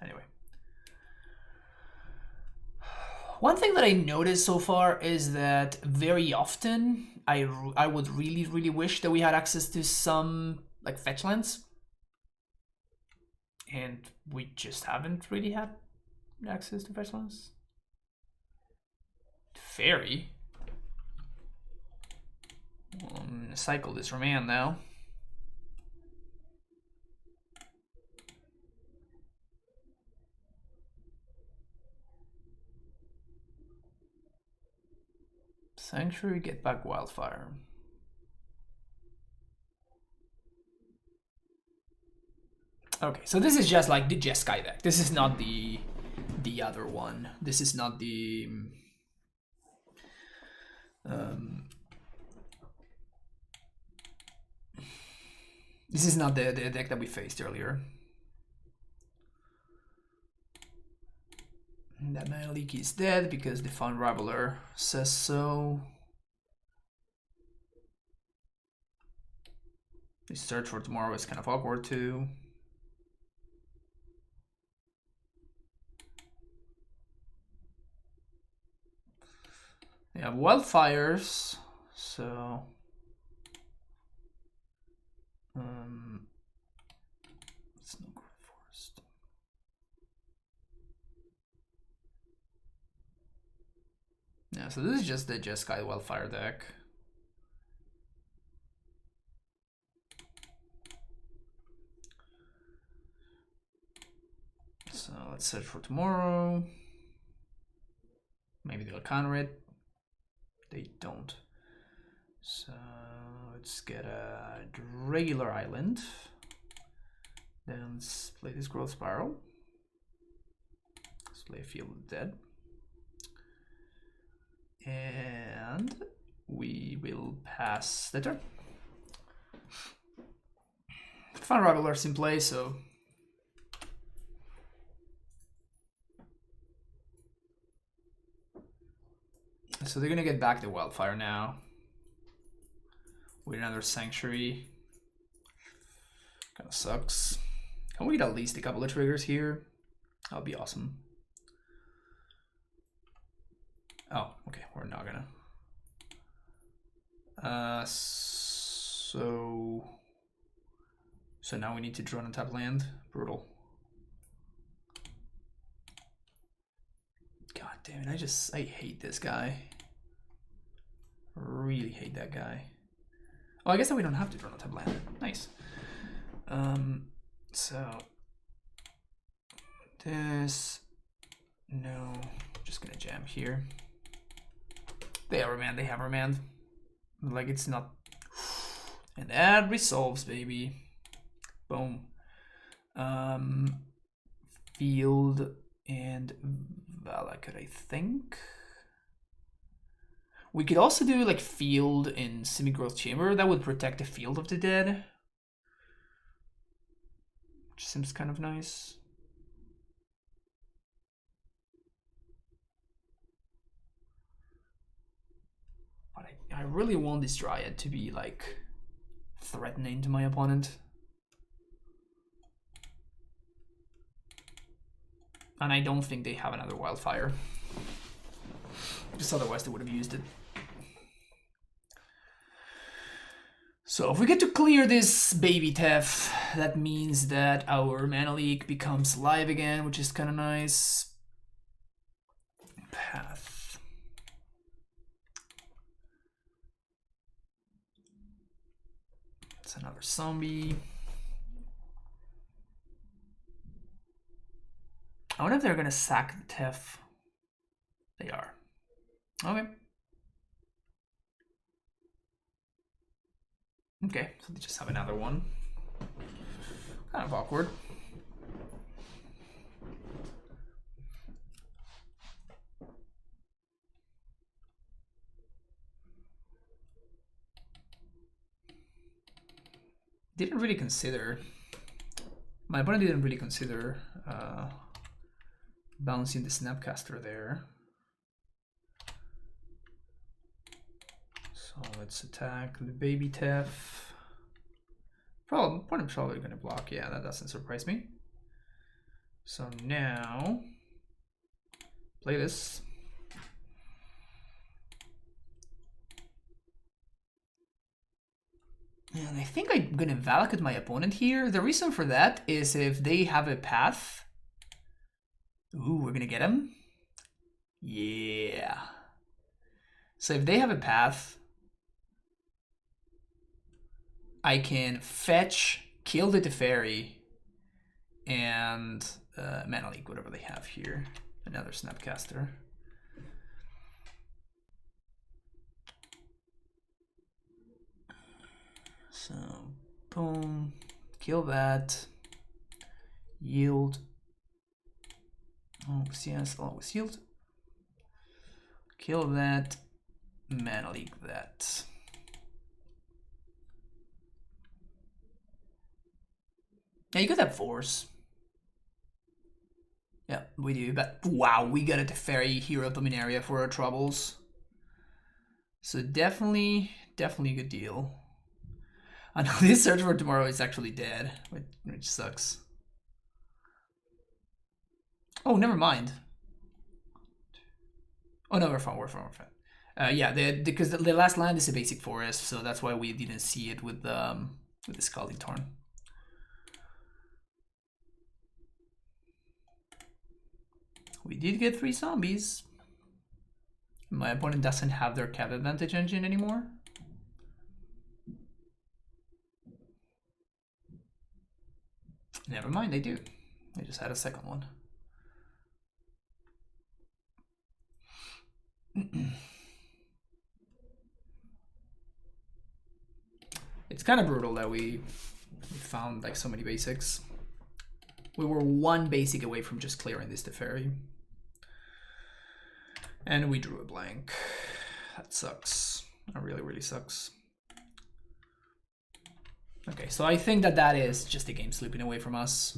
Anyway. One thing that I noticed so far is that very often I would really wish that we had access to some like fetch lands. And we just haven't really had access to fetch lands. Fairy. I'm gonna cycle this remand now. Sanctuary, get back Wildfire. Okay, so this is just like the Jeskai deck. This is not the other one. This is not the this is not the deck that we faced earlier. That Mana Leak is dead because the Fun Raveler says so. The search for tomorrow is kind of awkward too. They have wildfires, so it's no great forest. Yeah, so this is just the Jeskai wildfire deck. So let's search for tomorrow. Maybe they'll counter it. They don't. So let's get a regular island. Then let's play this growth spiral. Let's play a Field of the Dead. And we will pass the turn. Fun Regulars in play, so they're gonna get back the wildfire now with another sanctuary. Kind of sucks. Can we get at least a couple of triggers here? That'll be awesome. Oh, okay, we're not gonna. So now we need to draw on top land. Brutal. God damn it! I hate this guy. Really hate that guy. Oh, I guess that we don't have to draw on top land. Nice. So this, no, just gonna jam here. They have remand. They have remand. Like it's not, and that resolves, baby. Boom. Field and Valakut, I think. We could also do like Field in Semi-Growth Chamber. That would protect the Field of the Dead, which seems kind of nice. But I really want this Dryad to be like threatening to my opponent. And I don't think they have another wildfire. Just otherwise they would have used it. So if we get to clear this baby Tef, that means that our mana leak becomes live again, which is kind of nice. Path. It's another zombie. I wonder if they're gonna sack the Tef. They are. Okay. Okay, so they just have another one. Kind of awkward. Didn't really consider. My opponent didn't really consider bouncing the Snapcaster there. So let's attack the baby Tef. Opponent's probably going to block. Yeah, that doesn't surprise me. So now, play this. And I think I'm going to Valakut my opponent here. The reason for that is if they have a path. Ooh, we're going to get him. Yeah. So if they have a path, I can fetch, kill the Teferi, and mana leak, whatever they have here. Another Snapcaster. So, boom, kill that, yield. Always yes, always yield. Kill that, mana leak that. Yeah, you could have force. Yeah, we do, but wow, we got a Teferi Hero Dominaria for our troubles. So definitely a good deal. I know this search for tomorrow is actually dead, which sucks. Oh, never mind. Oh no, we're fine. Yeah, because the last land is a basic forest, so that's why we didn't see it with the Scalding Tarn. We did get 3 zombies. My opponent doesn't have their cat advantage engine anymore. Never mind, they do. They just had a second one. It's kind of brutal that we found like so many basics. We were 1 basic away from just clearing this Teferi. And we drew a blank. That sucks. That really, really sucks. Okay, so I think that is just the game slipping away from us.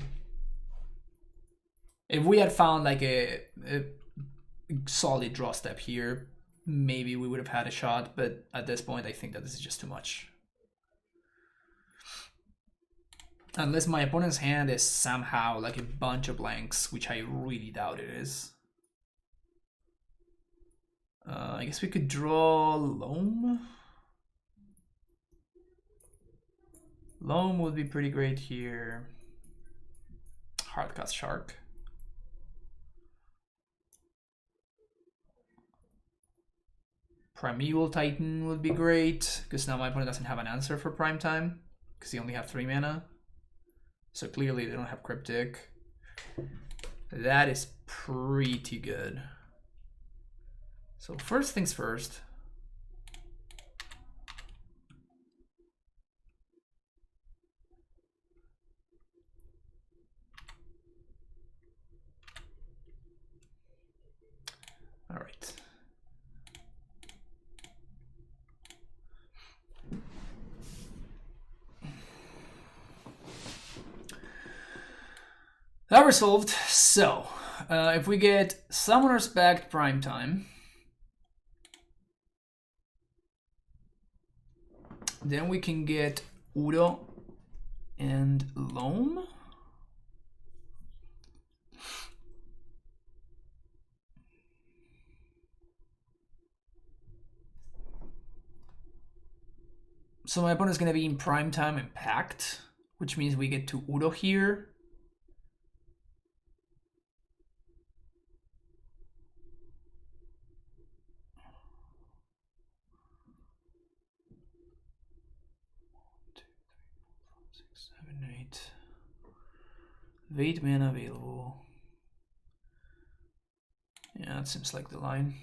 If we had found like a solid draw step here, maybe we would have had a shot, but at this point I think that this is just too much. Unless my opponent's hand is somehow like a bunch of blanks, which I really doubt it is. I guess we could draw Loam. Loam would be pretty great here. Hardcast Shark. Primeval Titan would be great, because now my opponent doesn't have an answer for prime time, because he only have 3 mana. So clearly they don't have Cryptic. That is pretty good. So first things first. All right. That resolved. So, if we get Summoner's Pact prime time, then we can get Udo and Loam. So my opponent's gonna be in prime time and Pact, which means we get to Udo here. Wait mana available. Yeah, that seems like the line.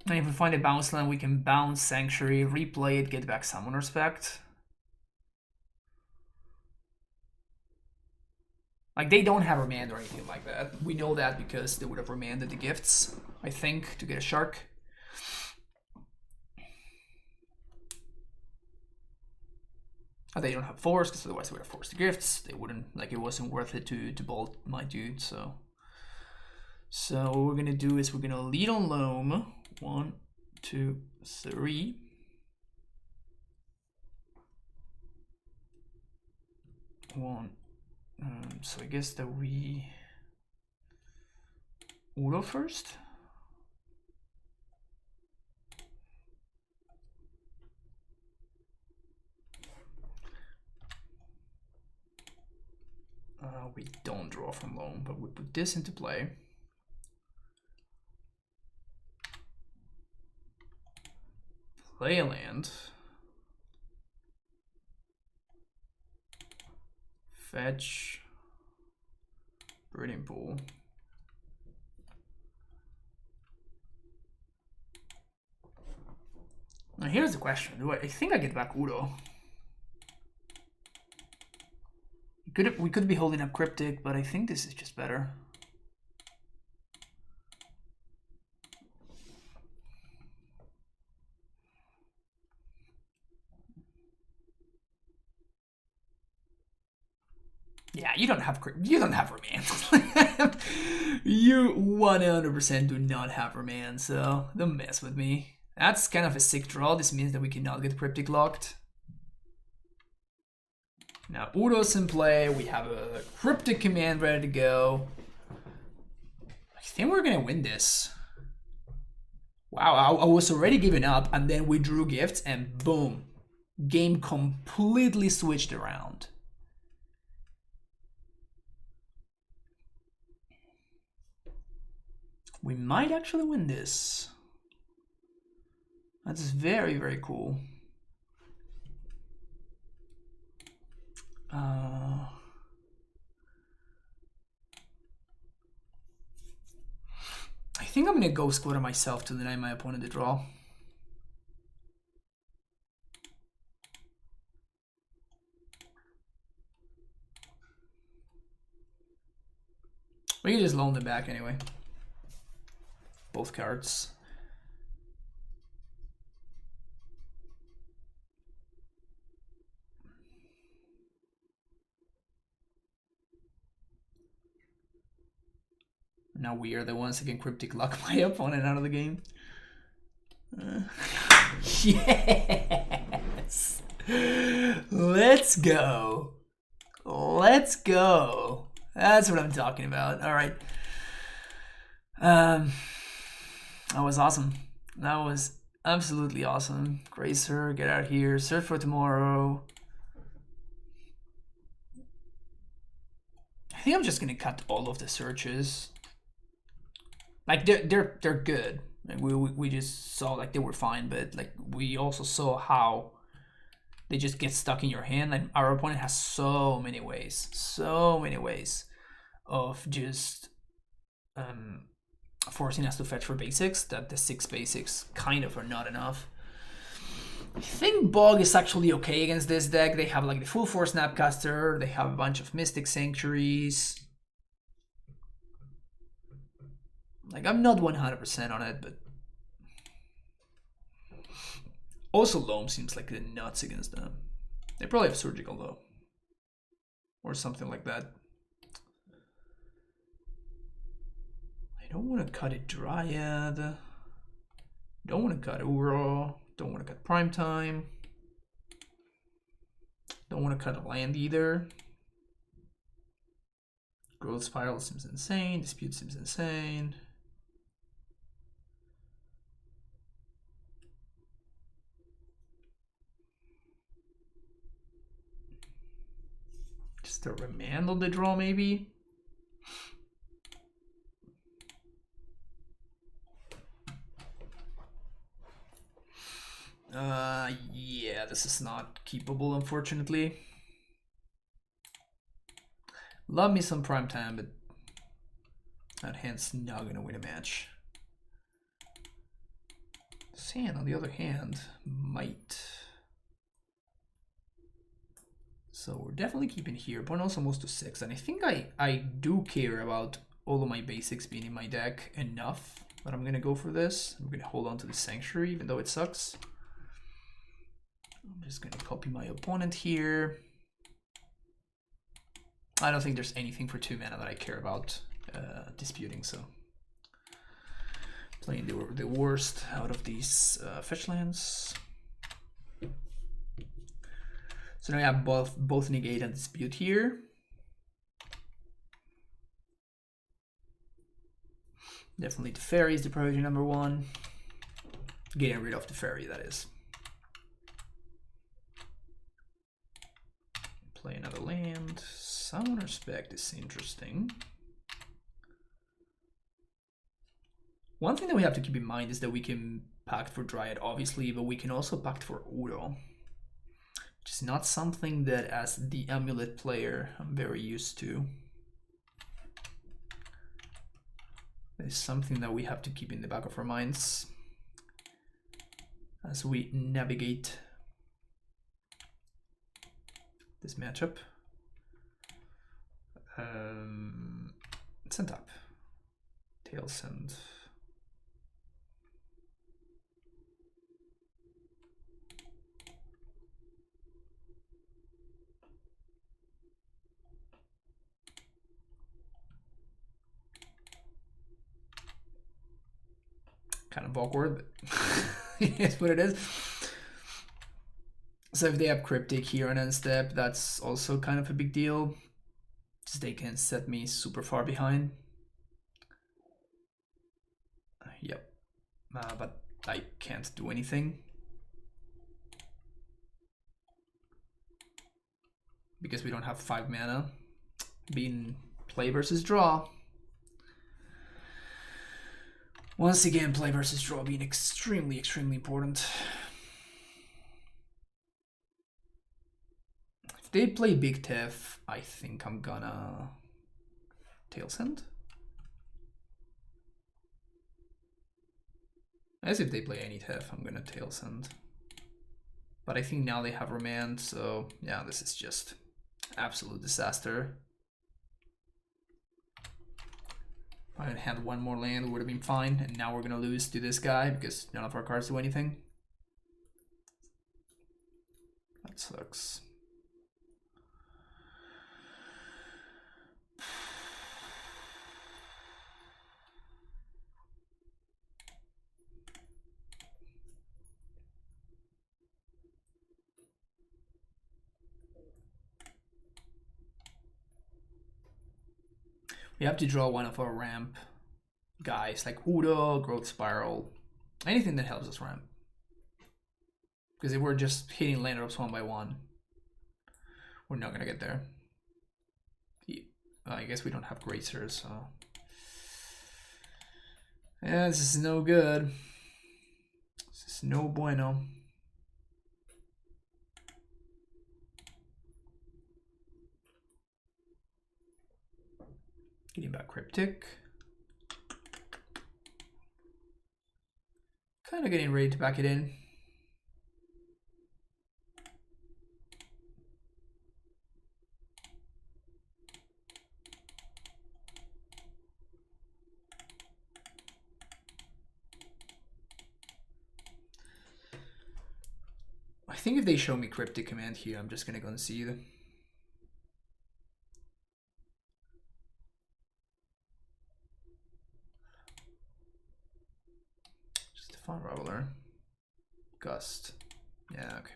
And if we find a bounce land, we can bounce Sanctuary, replay it, get back Summoner's Pact. Like, they don't have Remand or anything like that. We know that because they would have remanded the gifts, I think, to get a Shark. They don't have Force, because otherwise they would have forced the gifts. They wouldn't, like, it wasn't worth it to bolt my dude, so. So what we're gonna do is we're gonna lead on Loam. 1, 2, 3. So I guess that we Udo first. We don't draw from Loam, but we put this into play. Play a land. Fetch. Breeding Pool. Now here's the question. I think I get back Udo. We could be holding up Cryptic, but I think this is just better. Yeah, you don't have Remand. You 100% do not have Remand, so don't mess with me. That's kind of a sick draw. This means that we cannot get cryptic locked. Now Udo's in play. We have a cryptic command ready to go. I think we're gonna win this. Wow, I was already giving up, and then we drew gifts, and boom, game completely switched around. We might actually win this. That's very, very cool. I think I'm gonna go squatter myself to deny my opponent the draw. We can just loan them back anyway. Both cards. Now we are the ones who can cryptic lock my opponent out of the game. Yes! Let's go. Let's go. That's what I'm talking about. All right. That was awesome. That was absolutely awesome. Gracer, get out here. Search for tomorrow. I think I'm just gonna cut all of the searches. Like they're good. Like we just saw like they were fine, but like we also saw how they just get stuck in your hand. Like our opponent has so many ways of just forcing us to fetch for basics that the 6 basics kind of are not enough. I think Bog is actually okay against this deck. They have like the full force Snapcaster, they have a bunch of Mystic Sanctuaries. Like, I'm not 100% on it, but also Loam seems like the nuts against them. They probably have Surgical though, or something like that. I don't want to cut a Dryad. Don't want to cut Uro. Don't want to cut Primetime. Don't want to cut a land either. Growth Spiral seems insane. Dispute seems insane. Just a remand on the draw, maybe. Yeah, this is not keepable, unfortunately. Love me some Primetime, but that hand's not gonna win a match. Sand, on the other hand, might. So we're definitely keeping here. Opponent also moves to 6, and I think I do care about all of my basics being in my deck enough that I'm gonna go for this. I'm gonna hold on to the Sanctuary, even though it sucks. I'm just gonna copy my opponent here. I don't think there's anything for 2 mana that I care about disputing, so playing the worst out of these fetch lands. So now we have both negate and dispute here. Definitely the fairy is the priority number 1. Getting rid of the fairy, that is. Play another land. Summoner Spec is interesting. One thing that we have to keep in mind is that we can pact for Dryad, obviously, but we can also pact for Udo, which is not something that, as the Amulet player, I'm very used to. It's something that we have to keep in the back of our minds as we navigate this matchup. Send up. Tail send. Kind of awkward, but It is what it is. So if they have Cryptic here on end step, that's also kind of a big deal. So they can set me super far behind. Yep. But I can't do anything. Because we don't have 5 mana. Being play versus draw. Once again, play versus draw being extremely, extremely important. If they play Big Tef, I think I'm gonna tail send. As if they play any Tef, I'm gonna tail send. But I think now they have Remand, so yeah, this is just absolute disaster. If I had had one more land, it would have been fine, and now we're gonna lose to this guy because none of our cards do anything. That sucks. We have to draw one of our ramp guys, like Udo, Growth Spiral, anything that helps us ramp. Because if we're just hitting land drops one by one, we're not gonna get there. I guess we don't have Gracers, so... Yeah, this is no good. This is no bueno. Getting back Cryptic. Kind of getting ready to back it in. I think if they show me Cryptic Command here, I'm just gonna concede. Just a fun Reveler. Gust. Yeah, okay.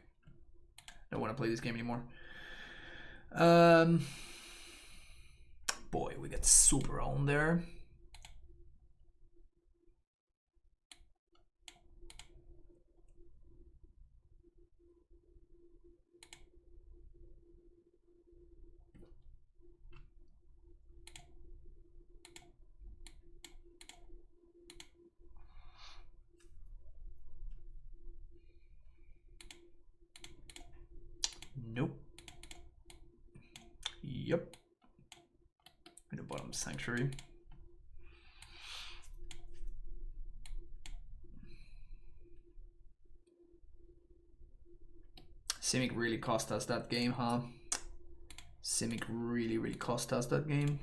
Don't want to play this game anymore. Boy, we get super on there. Nope. Yep. In the bottom Sanctuary. Simic really cost us that game, huh? Simic really cost us that game.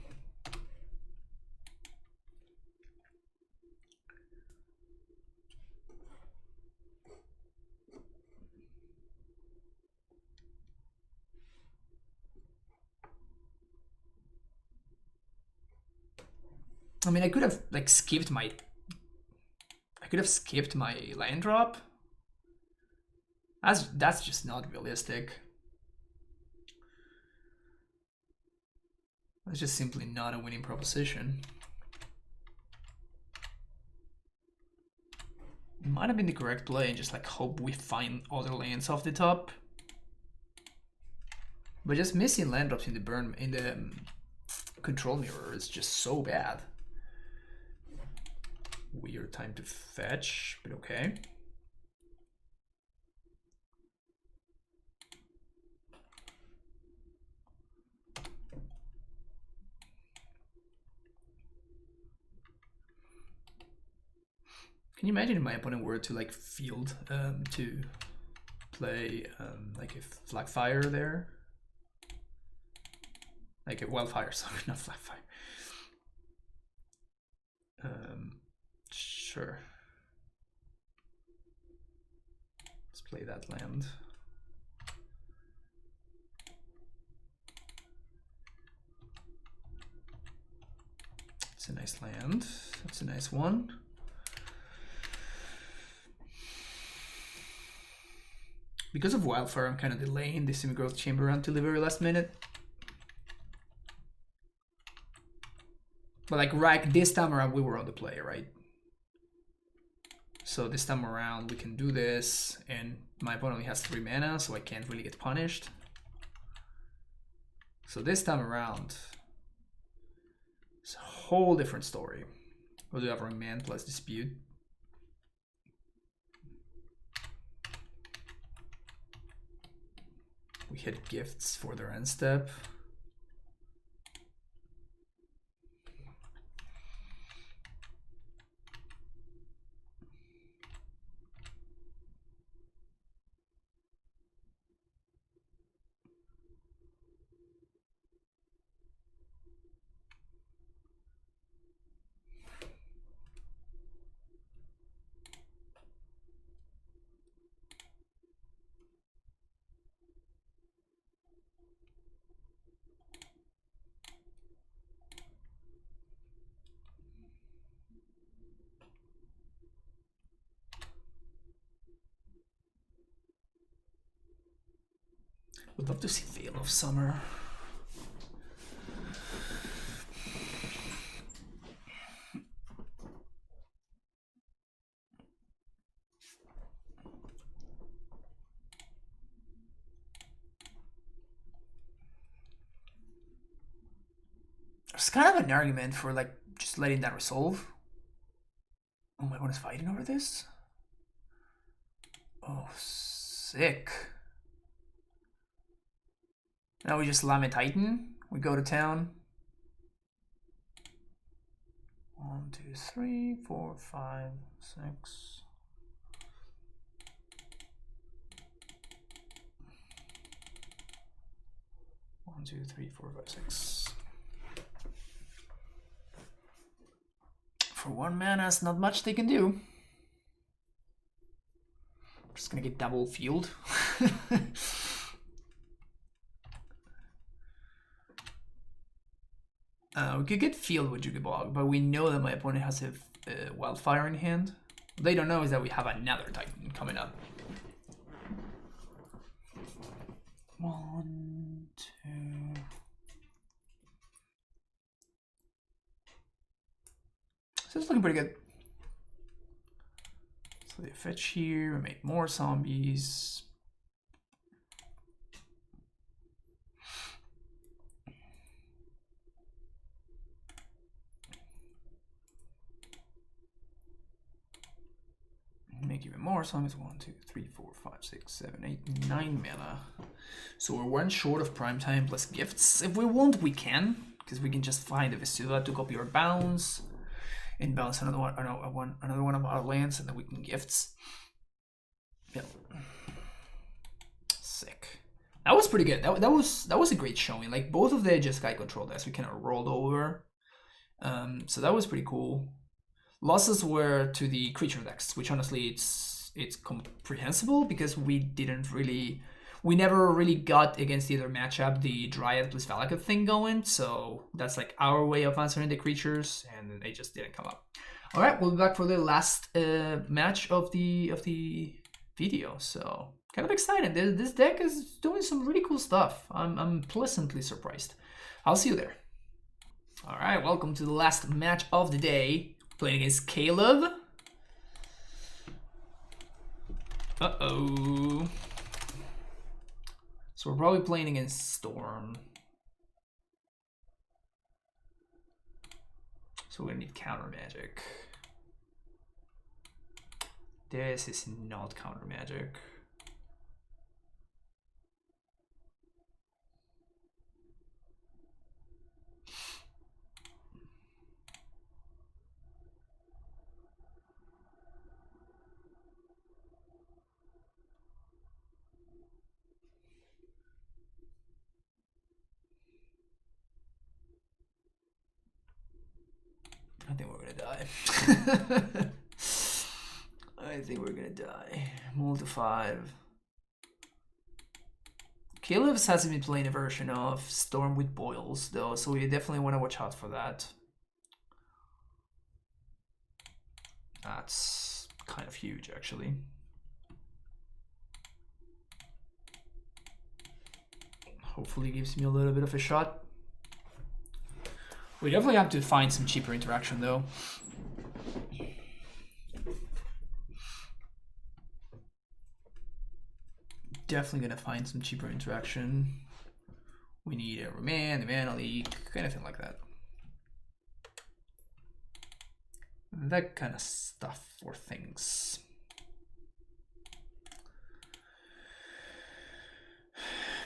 I mean, I could have like skipped my land drop. That's just not realistic. That's just simply not a winning proposition. It might have been the correct play and just like hope we find other lands off the top. But just missing land drops in the control mirror is just so bad. Weird time to fetch, but okay. Can you imagine if my opponent were to like field to play like a flag fire there? Like a wildfire, sorry, not flag fire. Sure. Let's play that land. It's a nice land. That's a nice one. Because of Wildfire, I'm kind of delaying the Semi-Growth Chamber until the very last minute. But like right this time around, we were on the play, right? So this time around, we can do this, and my opponent only has 3 mana, so I can't really get punished. So this time around, it's a whole different story. We'll do Avering Man plus Dispute. We hit Gifts for their end step. Would love to see Veil of Summer. There's kind of an argument for like just letting that resolve. Oh, my opponent's fighting over this? Oh, sick. Now we just Lame Titan. We go to town. 1, 2, 3, 4, 5, 6. One, 2, 3, 4, 5, 6. For 1 mana, it's not much they can do. Just gonna get double field. We could get field with Jugibog, but we know that my opponent has a Wildfire in hand. What they don't know is that we have another Titan coming up. 1, 2. So it's looking pretty good. So they fetch here, we make more zombies. Make even more zombies. 1, 2, 3, 4, 5, 6, 7, 8, 9 mana. So we're 1 short of prime time plus gifts. If we want, we can, because we can just find a Vesula to copy our bounce and bounce another one of our lands, and then we can gifts. Yep. Sick. That was pretty good. That was a great showing. Like both of the Jeskai control decks we kind of rolled over. So that was pretty cool. Losses were to the creature decks, which honestly it's comprehensible because we never really got against either matchup the Dryad plus Valakut thing going, so that's like our way of answering the creatures, and they just didn't come up. All right, we'll be back for the last match of the video. So kind of excited. This deck is doing some really cool stuff. I'm pleasantly surprised. I'll see you there. All right, welcome to the last match of the day. Playing against Caleb. Uh-oh. So we're probably playing against Storm. So we're gonna need counter magic. This is not counter magic. I think we're gonna die. I think we're gonna die. Mull to 5. Caleb's hasn't been playing a version of Storm with Boils though, so we definitely want to watch out for that. That's kind of huge actually. Hopefully gives me a little bit of a shot. We definitely have to find some cheaper interaction though. Definitely gonna find some cheaper interaction. We need a remand, a mana leak, anything like that. That kind of stuff for things.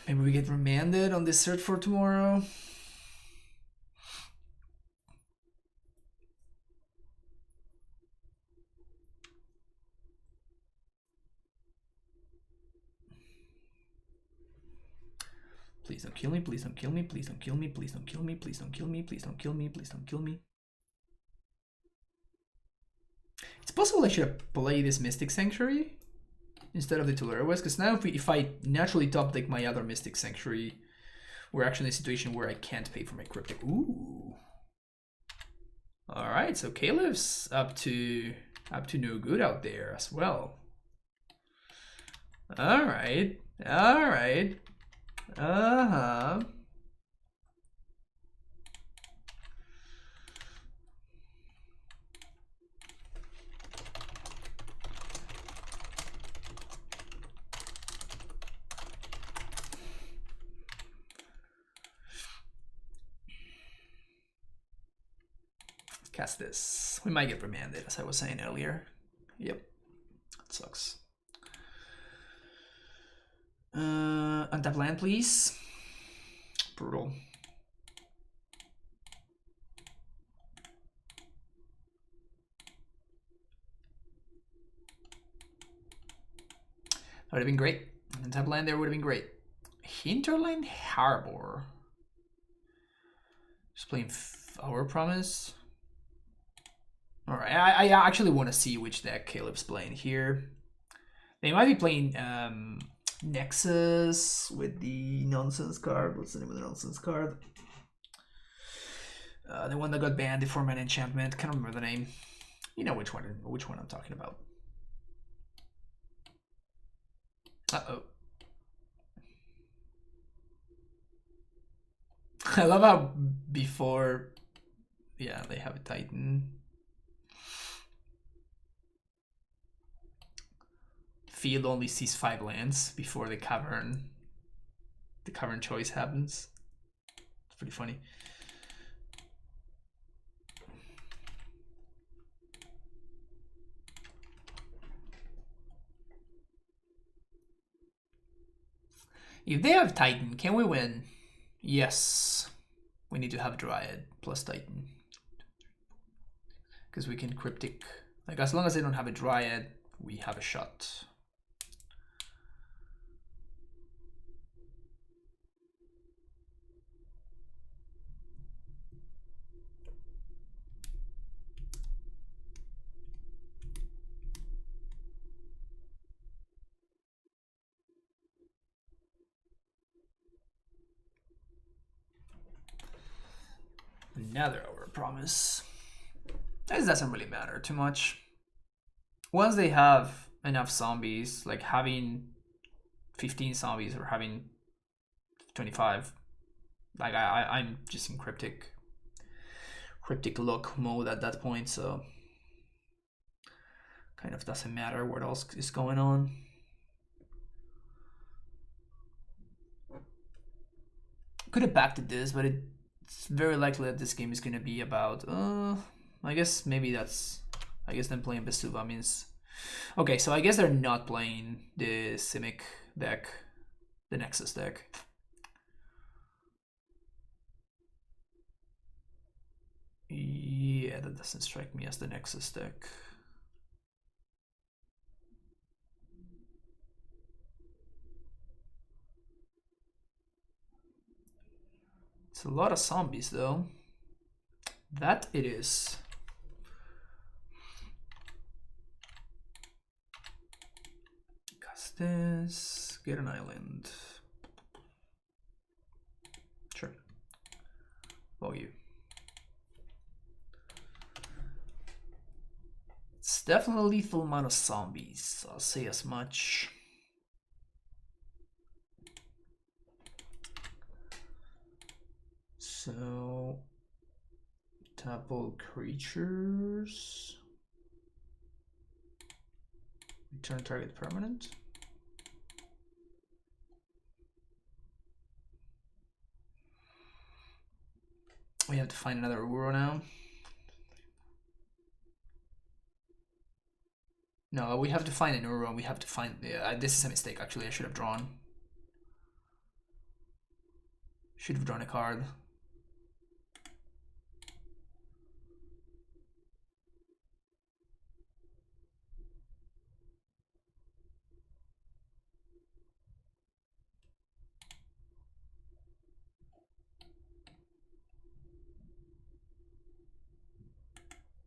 Maybe we get remanded on this search for tomorrow. Please don't kill me, please don't kill me, please don't kill me, please don't kill me, please don't kill me, please don't kill me, please don't kill me. It's possible I should play this Mystic Sanctuary instead of the Tulare West, because now if I naturally top deck my other Mystic Sanctuary, we're actually in a situation where I can't pay for my Cryptic. Ooh. Alright, so Caleb's up to no good out there as well. Alright, alright. Uh-huh. Cast this. We might get remanded, as I was saying earlier. Yep. That sucks. Untap land, please. Brutal. That would have been great. Untap land there would have been great. Hinterland Harbor. Just playing Our Promise. Alright, I actually want to see which deck Caleb's playing here. They might be playing Nexus with the nonsense card. What's the name of the nonsense card? The one that got banned, the 4-mana enchantment. Can't remember the name. You know which one I'm talking about. Uh-oh. I love how before, yeah, they have a Titan. Field only sees 5 lands before the cavern choice happens. It's pretty funny. If they have Titan, can we win? Yes. We need to have Dryad plus Titan. Because we can Cryptic. Like, as long as they don't have a Dryad, we have a shot. Another Overpromise. This doesn't really matter too much. Once they have enough zombies, like having 15 zombies or having 25, like I'm just in cryptic look mode at that point, so kind of doesn't matter what else is going on. Could have backed at this, but it's very likely that this game is going to be about I guess maybe that's, I guess them playing Vesuva means, okay, so I guess they're not playing the Simic deck, the Nexus deck. Yeah, that doesn't strike me as the Nexus deck. It's a lot of zombies though. That it is. Cast this, get an island. Sure. Well, you. It's definitely a lethal amount of zombies, I'll say as much. So tap all creatures. Return target permanent. We have to find another Uro now. No, we have to find an Uro and we have to find... this is a mistake, actually. I should have drawn. Should have drawn a card.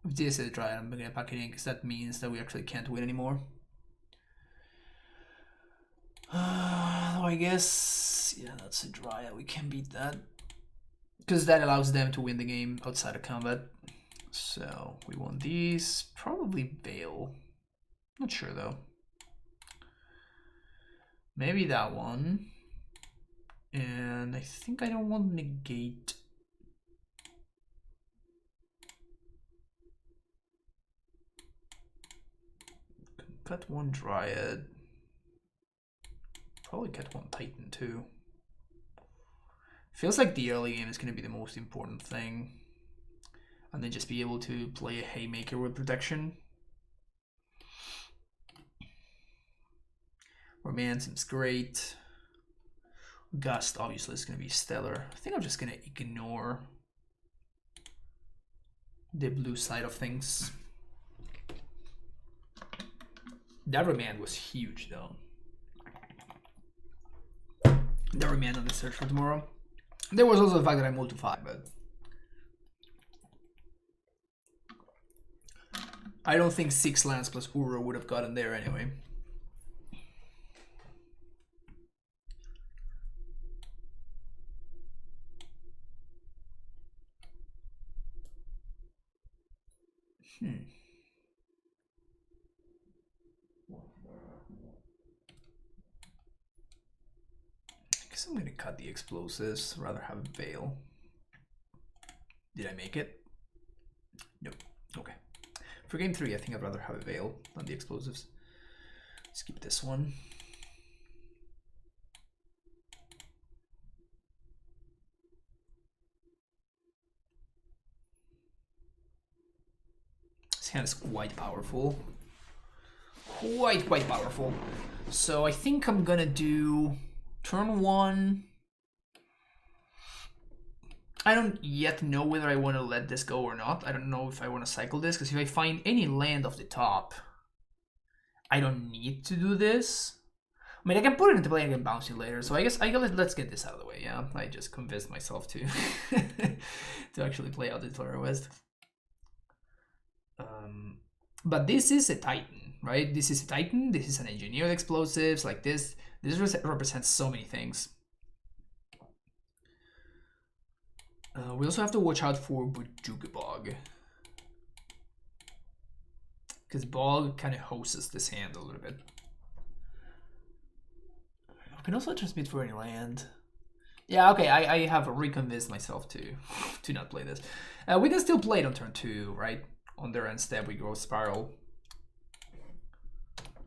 If this is a Dryad, I'm gonna pack it in because that means that we actually can't win anymore. I guess, yeah, that's a Dryad. We can beat that because that allows them to win the game outside of combat. So we want these. Probably Veil. Not sure though. Maybe that one. And I think I don't want Negate. Cut one Dryad. Probably cut one Titan too. Feels like the early game is going to be the most important thing. And then just be able to play a Haymaker with protection. Remand seems great. Gust obviously is going to be stellar. I think I'm just going to ignore the blue side of things. That remand was huge though. The remand on the search for tomorrow. There was also the fact that I multiplied, but I don't think 6 lands plus Uro would have gotten there anyway. I'm gonna cut the explosives, rather have a Veil. Did I make it? Nope. Okay. For game 3, I think I'd rather have a Veil than the explosives. Let's keep this one. This hand is quite powerful. Quite powerful. So I think I'm gonna do turn 1. I don't yet know whether I want to let this go or not. I don't know if I want to cycle this, because if I find any land off the top, I don't need to do this. I mean, I can put it into play and get bouncing later, so I guess let's get this out of the way, yeah? I just convinced myself to to actually play out the Flare West. But this is a Titan, right? This is a Titan, this is an engineered explosives, like this. This represents so many things. We also have to watch out for Bujuga Bog, because Bog kind of hosts this hand a little bit. I can also transmit for any land. Yeah, okay, I have reconvinced myself to not play this. We can still play it on turn 2, right? On their end step, we Growth Spiral.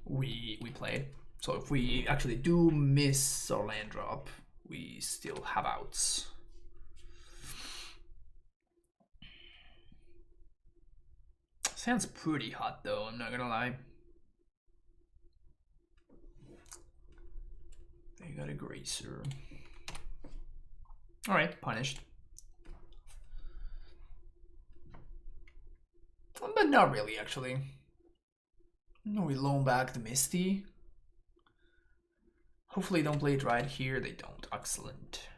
We play it. So if we actually do miss our land drop, we still have outs. Sounds pretty hot though, I'm not gonna lie. They got a Gracer. Alright, punished. But not really, actually. No, we loan back the Misty. Hopefully they don't play it right here. They don't. Excellent.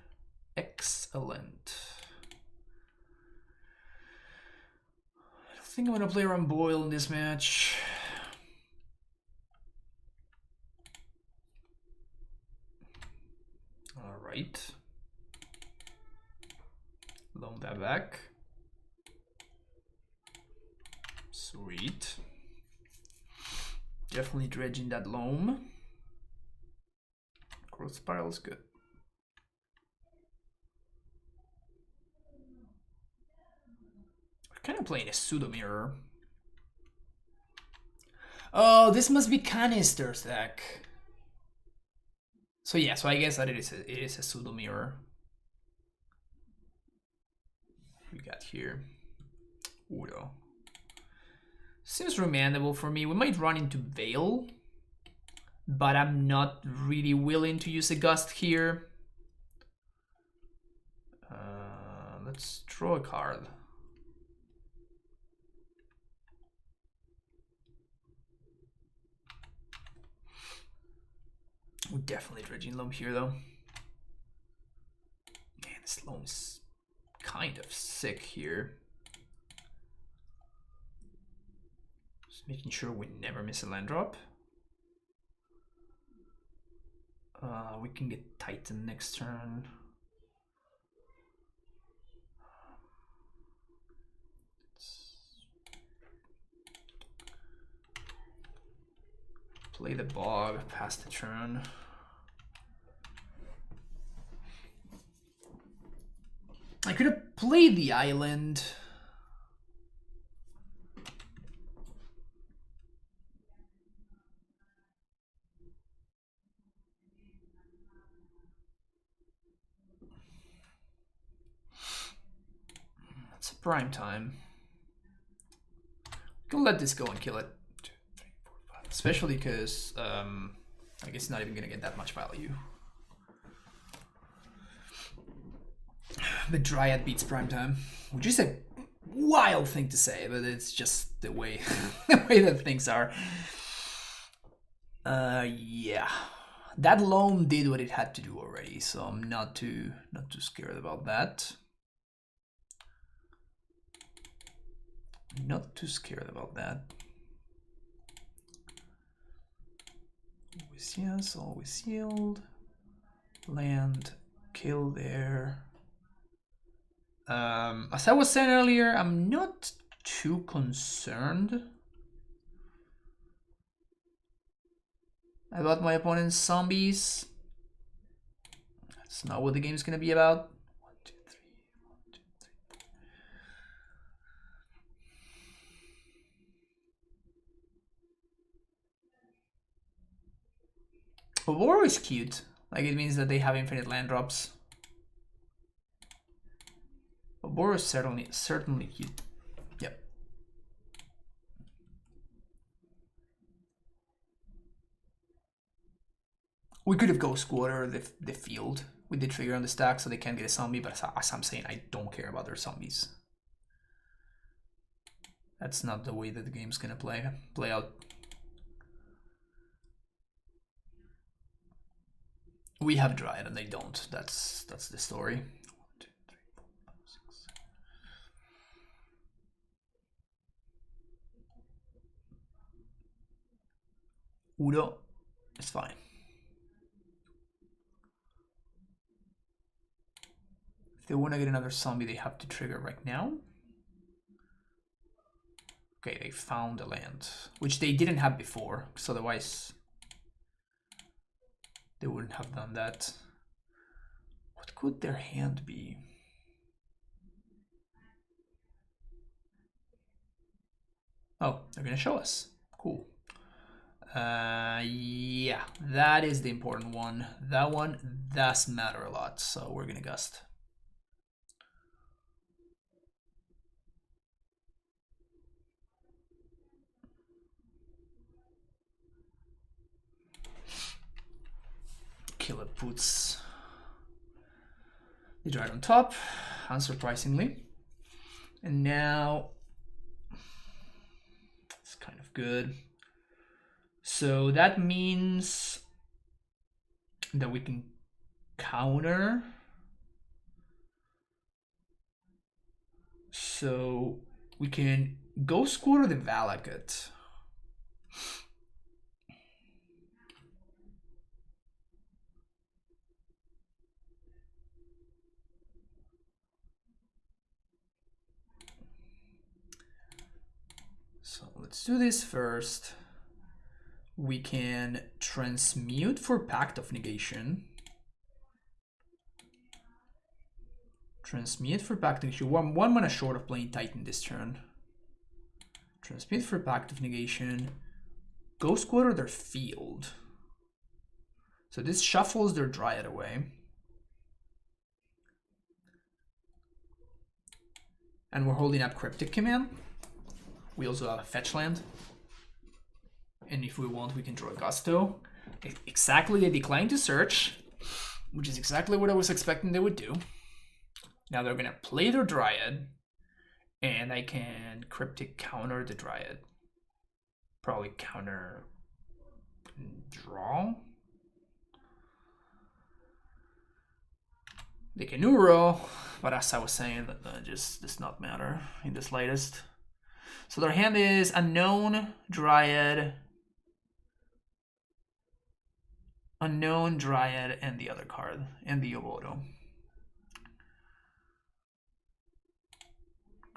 Excellent. I think I'm gonna play around Boyle in this match. Alright. Loan that back. Sweet. Definitely dredging that loam. Growth Spiral is good. Kind of playing a pseudo mirror. Oh, this must be Canister's deck. So yeah, so I guess that it is a pseudo mirror. We got here Udo. Seems remandable for me. We might run into Veil, but I'm not really willing to use a Gust here. Let's draw a card. We're definitely dredging Loam here though. Man, this Loam is kind of sick here. Just making sure we never miss a land drop. We can get Titan next turn. Play the Bog, pass the turn. I could have played the Island. It's a prime time. We can let this go and kill it. Especially because I guess not even gonna get that much value. The Dryad beats prime time, which is a wild thing to say, but it's just the way the way that things are. Yeah, that Loam did what it had to do already, so I'm not too scared about that. Not too scared about that. Always yes, always yield. Land, kill there. As I was saying earlier, I'm not too concerned about my opponent's zombies. That's not what the game's gonna be about. 1, 2, 3, 1, 2, 3. War is cute. Like, it means that they have infinite land drops. Boro is certainly cute. Yep. We could have Ghost Squatter the field with the trigger on the stack so they can't get a zombie, but as I'm saying, I don't care about their zombies. That's not the way that the game's gonna play out. We have Dryad and they don't. That's the story. Udo is fine. If they want to get another zombie, they have to trigger right now. Okay, they found a land, which they didn't have before, because otherwise they wouldn't have done that. What could their hand be? Oh, they're gonna show us. Cool. Yeah, that is the important one. That one does matter a lot, so we're gonna gust. Killer puts the Dryad on top, unsurprisingly. And now it's kind of good. So that means that we can counter. So we can Ghost Squatter the Valakut. So let's do this first. We can transmute for Pact of Negation. Transmute for Pact of Negation. One mana short of playing Titan this turn. Transmute for Pact of Negation. Ghost Quarter their field. So this shuffles their Dryad away. And we're holding up Cryptic Command. We also have a fetch land. And if we want, we can draw a Gusto. Exactly, they decline to search, which is exactly what I was expecting they would do. Now they're gonna play their Dryad, and I can Cryptic counter the Dryad. Probably counter draw. They can Uro, but as I was saying, that just does not matter in the slightest. So their hand is Unknown Dryad, and the other card, and the Obodo.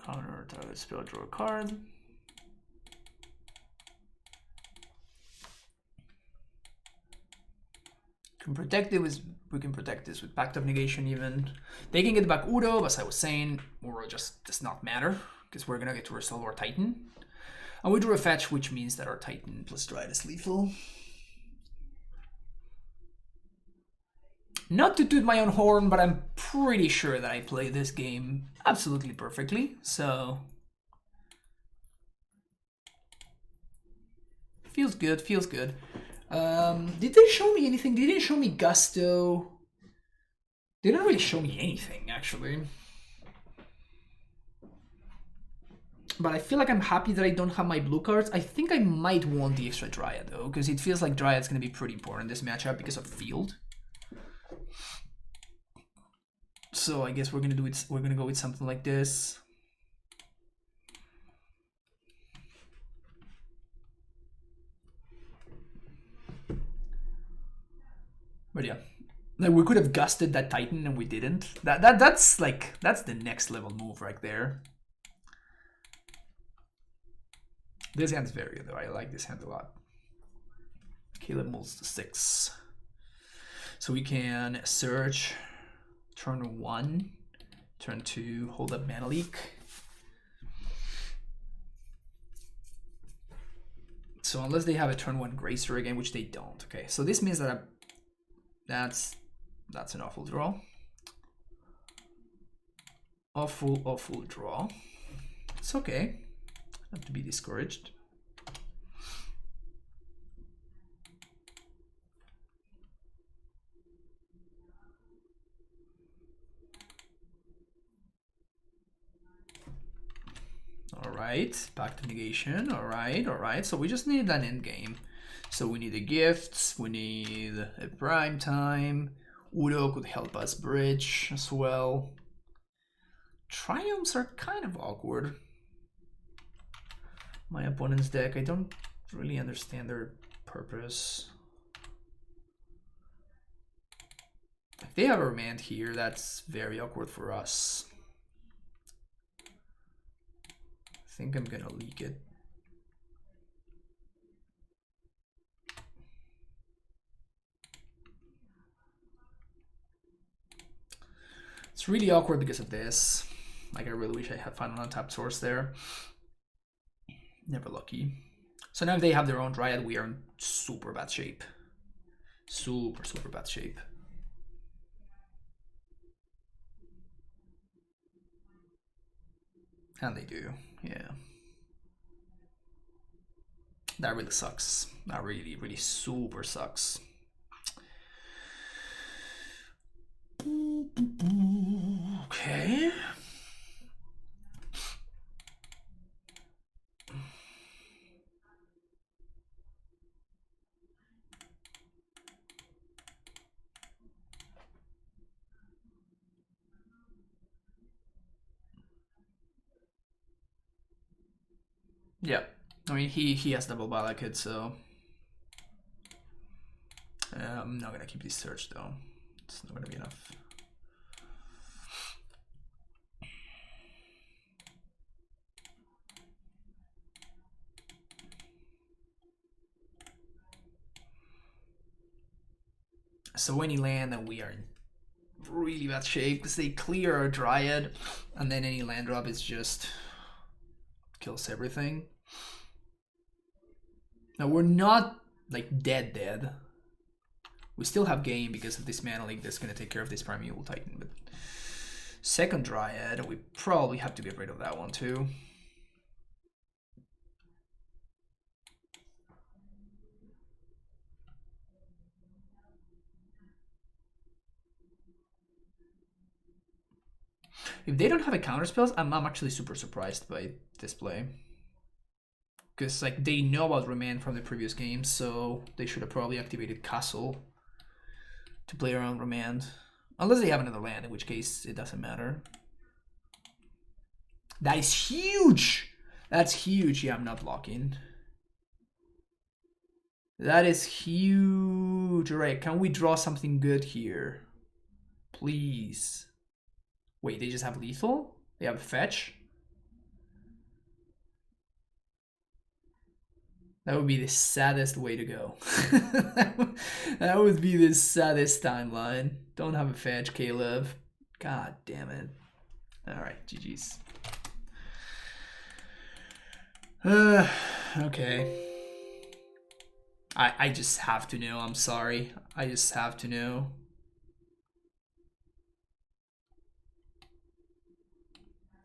Counter target spell, draw a card. We can protect this with Pact of Negation even. They can get back Udo, as I was saying, Uro just does not matter, because we're gonna get to resolve our Titan. And we drew a fetch, which means that our Titan plus Dryad is lethal. Not to toot my own horn, but I'm pretty sure that I play this game absolutely perfectly, so... Feels good, feels good. Did they show me anything? They didn't show me Gusto. They didn't really show me anything, actually. But I feel like I'm happy that I don't have my blue cards. I think I might want the extra Dryad, though, because it feels like Dryad's going to be pretty important in this matchup because of field. So I guess we're gonna go with something like this. But yeah, like we could have gusted that Titan and we didn't. That's the next level move right there. This hand's very good though. I like this hand a lot. Caleb moves to 6, so we can search. Turn 1, turn 2, hold up Mana Leak. So unless they have a turn 1 Gracer again, which they don't. Okay, so this means that that's an awful draw. Awful draw. It's okay. Not to be discouraged. Alright, Pact of Negation, alright. So we just need an end game. So we need the gifts, we need a prime time. Udo could help us bridge as well. Triumphs are kind of awkward. My opponent's deck, I don't really understand their purpose. If they have a remand here, that's very awkward for us. I think I'm gonna leak it. It's really awkward because of this. Like I really wish I had found an untapped source there. Never lucky. So now if they have their own Dryad, we are in super bad shape. Super bad shape. And they do, yeah. That really sucks. That really super sucks. Okay. Yeah, I mean he has double Balakid, so I'm not gonna keep this search though. It's not gonna be enough. So any land that we are in really bad shape because they clear our Dryad, and then any land drop is just kills everything. Now we're not like dead. We still have game because of this Mana Leak that's gonna take care of this Primeval Titan, but second Dryad, we probably have to get rid of that one too. If they don't have a counter spells, I'm actually super surprised by this play. Because like they know about Remand from the previous game, so they should have probably activated Castle to play around Remand. Unless they have another land, in which case it doesn't matter. That is huge! That's huge. Yeah, I'm not blocking. That is huge. Alright, can we draw something good here? Please. Wait, they just have lethal? They have fetch? That would be the saddest way to go. That would be the saddest timeline. Don't have a fetch, Caleb. God damn it. Alright, GG's. Okay. I just have to know. I'm sorry. I just have to know.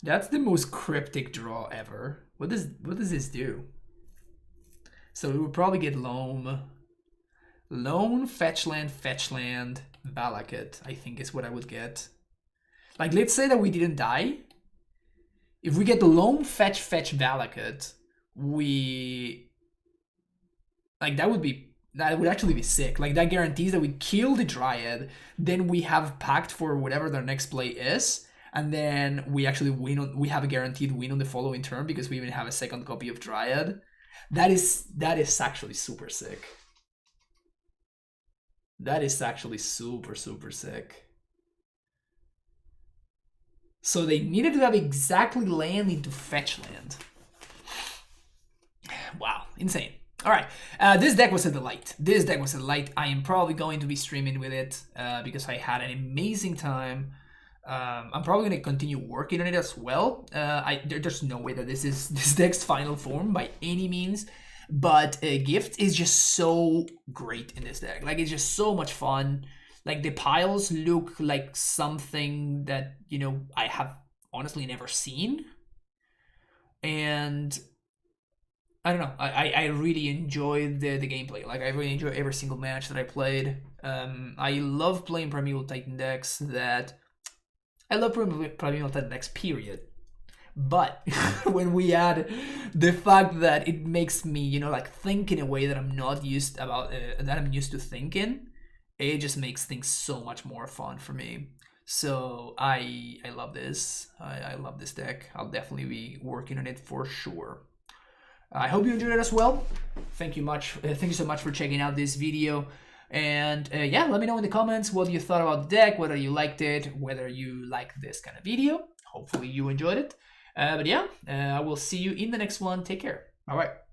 That's the most cryptic draw ever. What does this do? So we would probably get Loam. Loam, fetch land, Valakut, I think is what I would get. Like, let's say that we didn't die. If we get Loam, fetch, Valakut, we... Like, that would actually be sick. Like, that guarantees that we kill the Dryad, then we have packed for whatever their next play is, and then we actually win on, we have a guaranteed win on the following turn because we even have a second copy of Dryad. That is actually super sick. That is actually super sick. So they needed to have exactly land into fetch land. Wow, insane. All right, this deck was a delight. I am probably going to be streaming with it because I had an amazing time. I'm probably going to continue working on it as well. There's no way that this is this deck's final form by any means, but Gift is just so great in this deck. Like, it's just so much fun. Like, the piles look like something that, you know, I have honestly never seen. And I don't know, I really enjoy the gameplay. Like, I really enjoy every single match that I played. I love playing Primeval Titan decks that... I love Primeval Titan decks, period. But when we add the fact that it makes me, you know, like, think in a way that I'm not used about, that I'm used to thinking, it just makes things so much more fun for me. So I love this. I love this deck. I'll definitely be working on it for sure. I hope you enjoyed it as well. Thank you so much for checking out this video. And yeah, let me know in the comments what you thought about the deck, whether you liked it, whether you like this kind of video. Hopefully you enjoyed it. But yeah, I will see you in the next one. Take care. Bye-bye.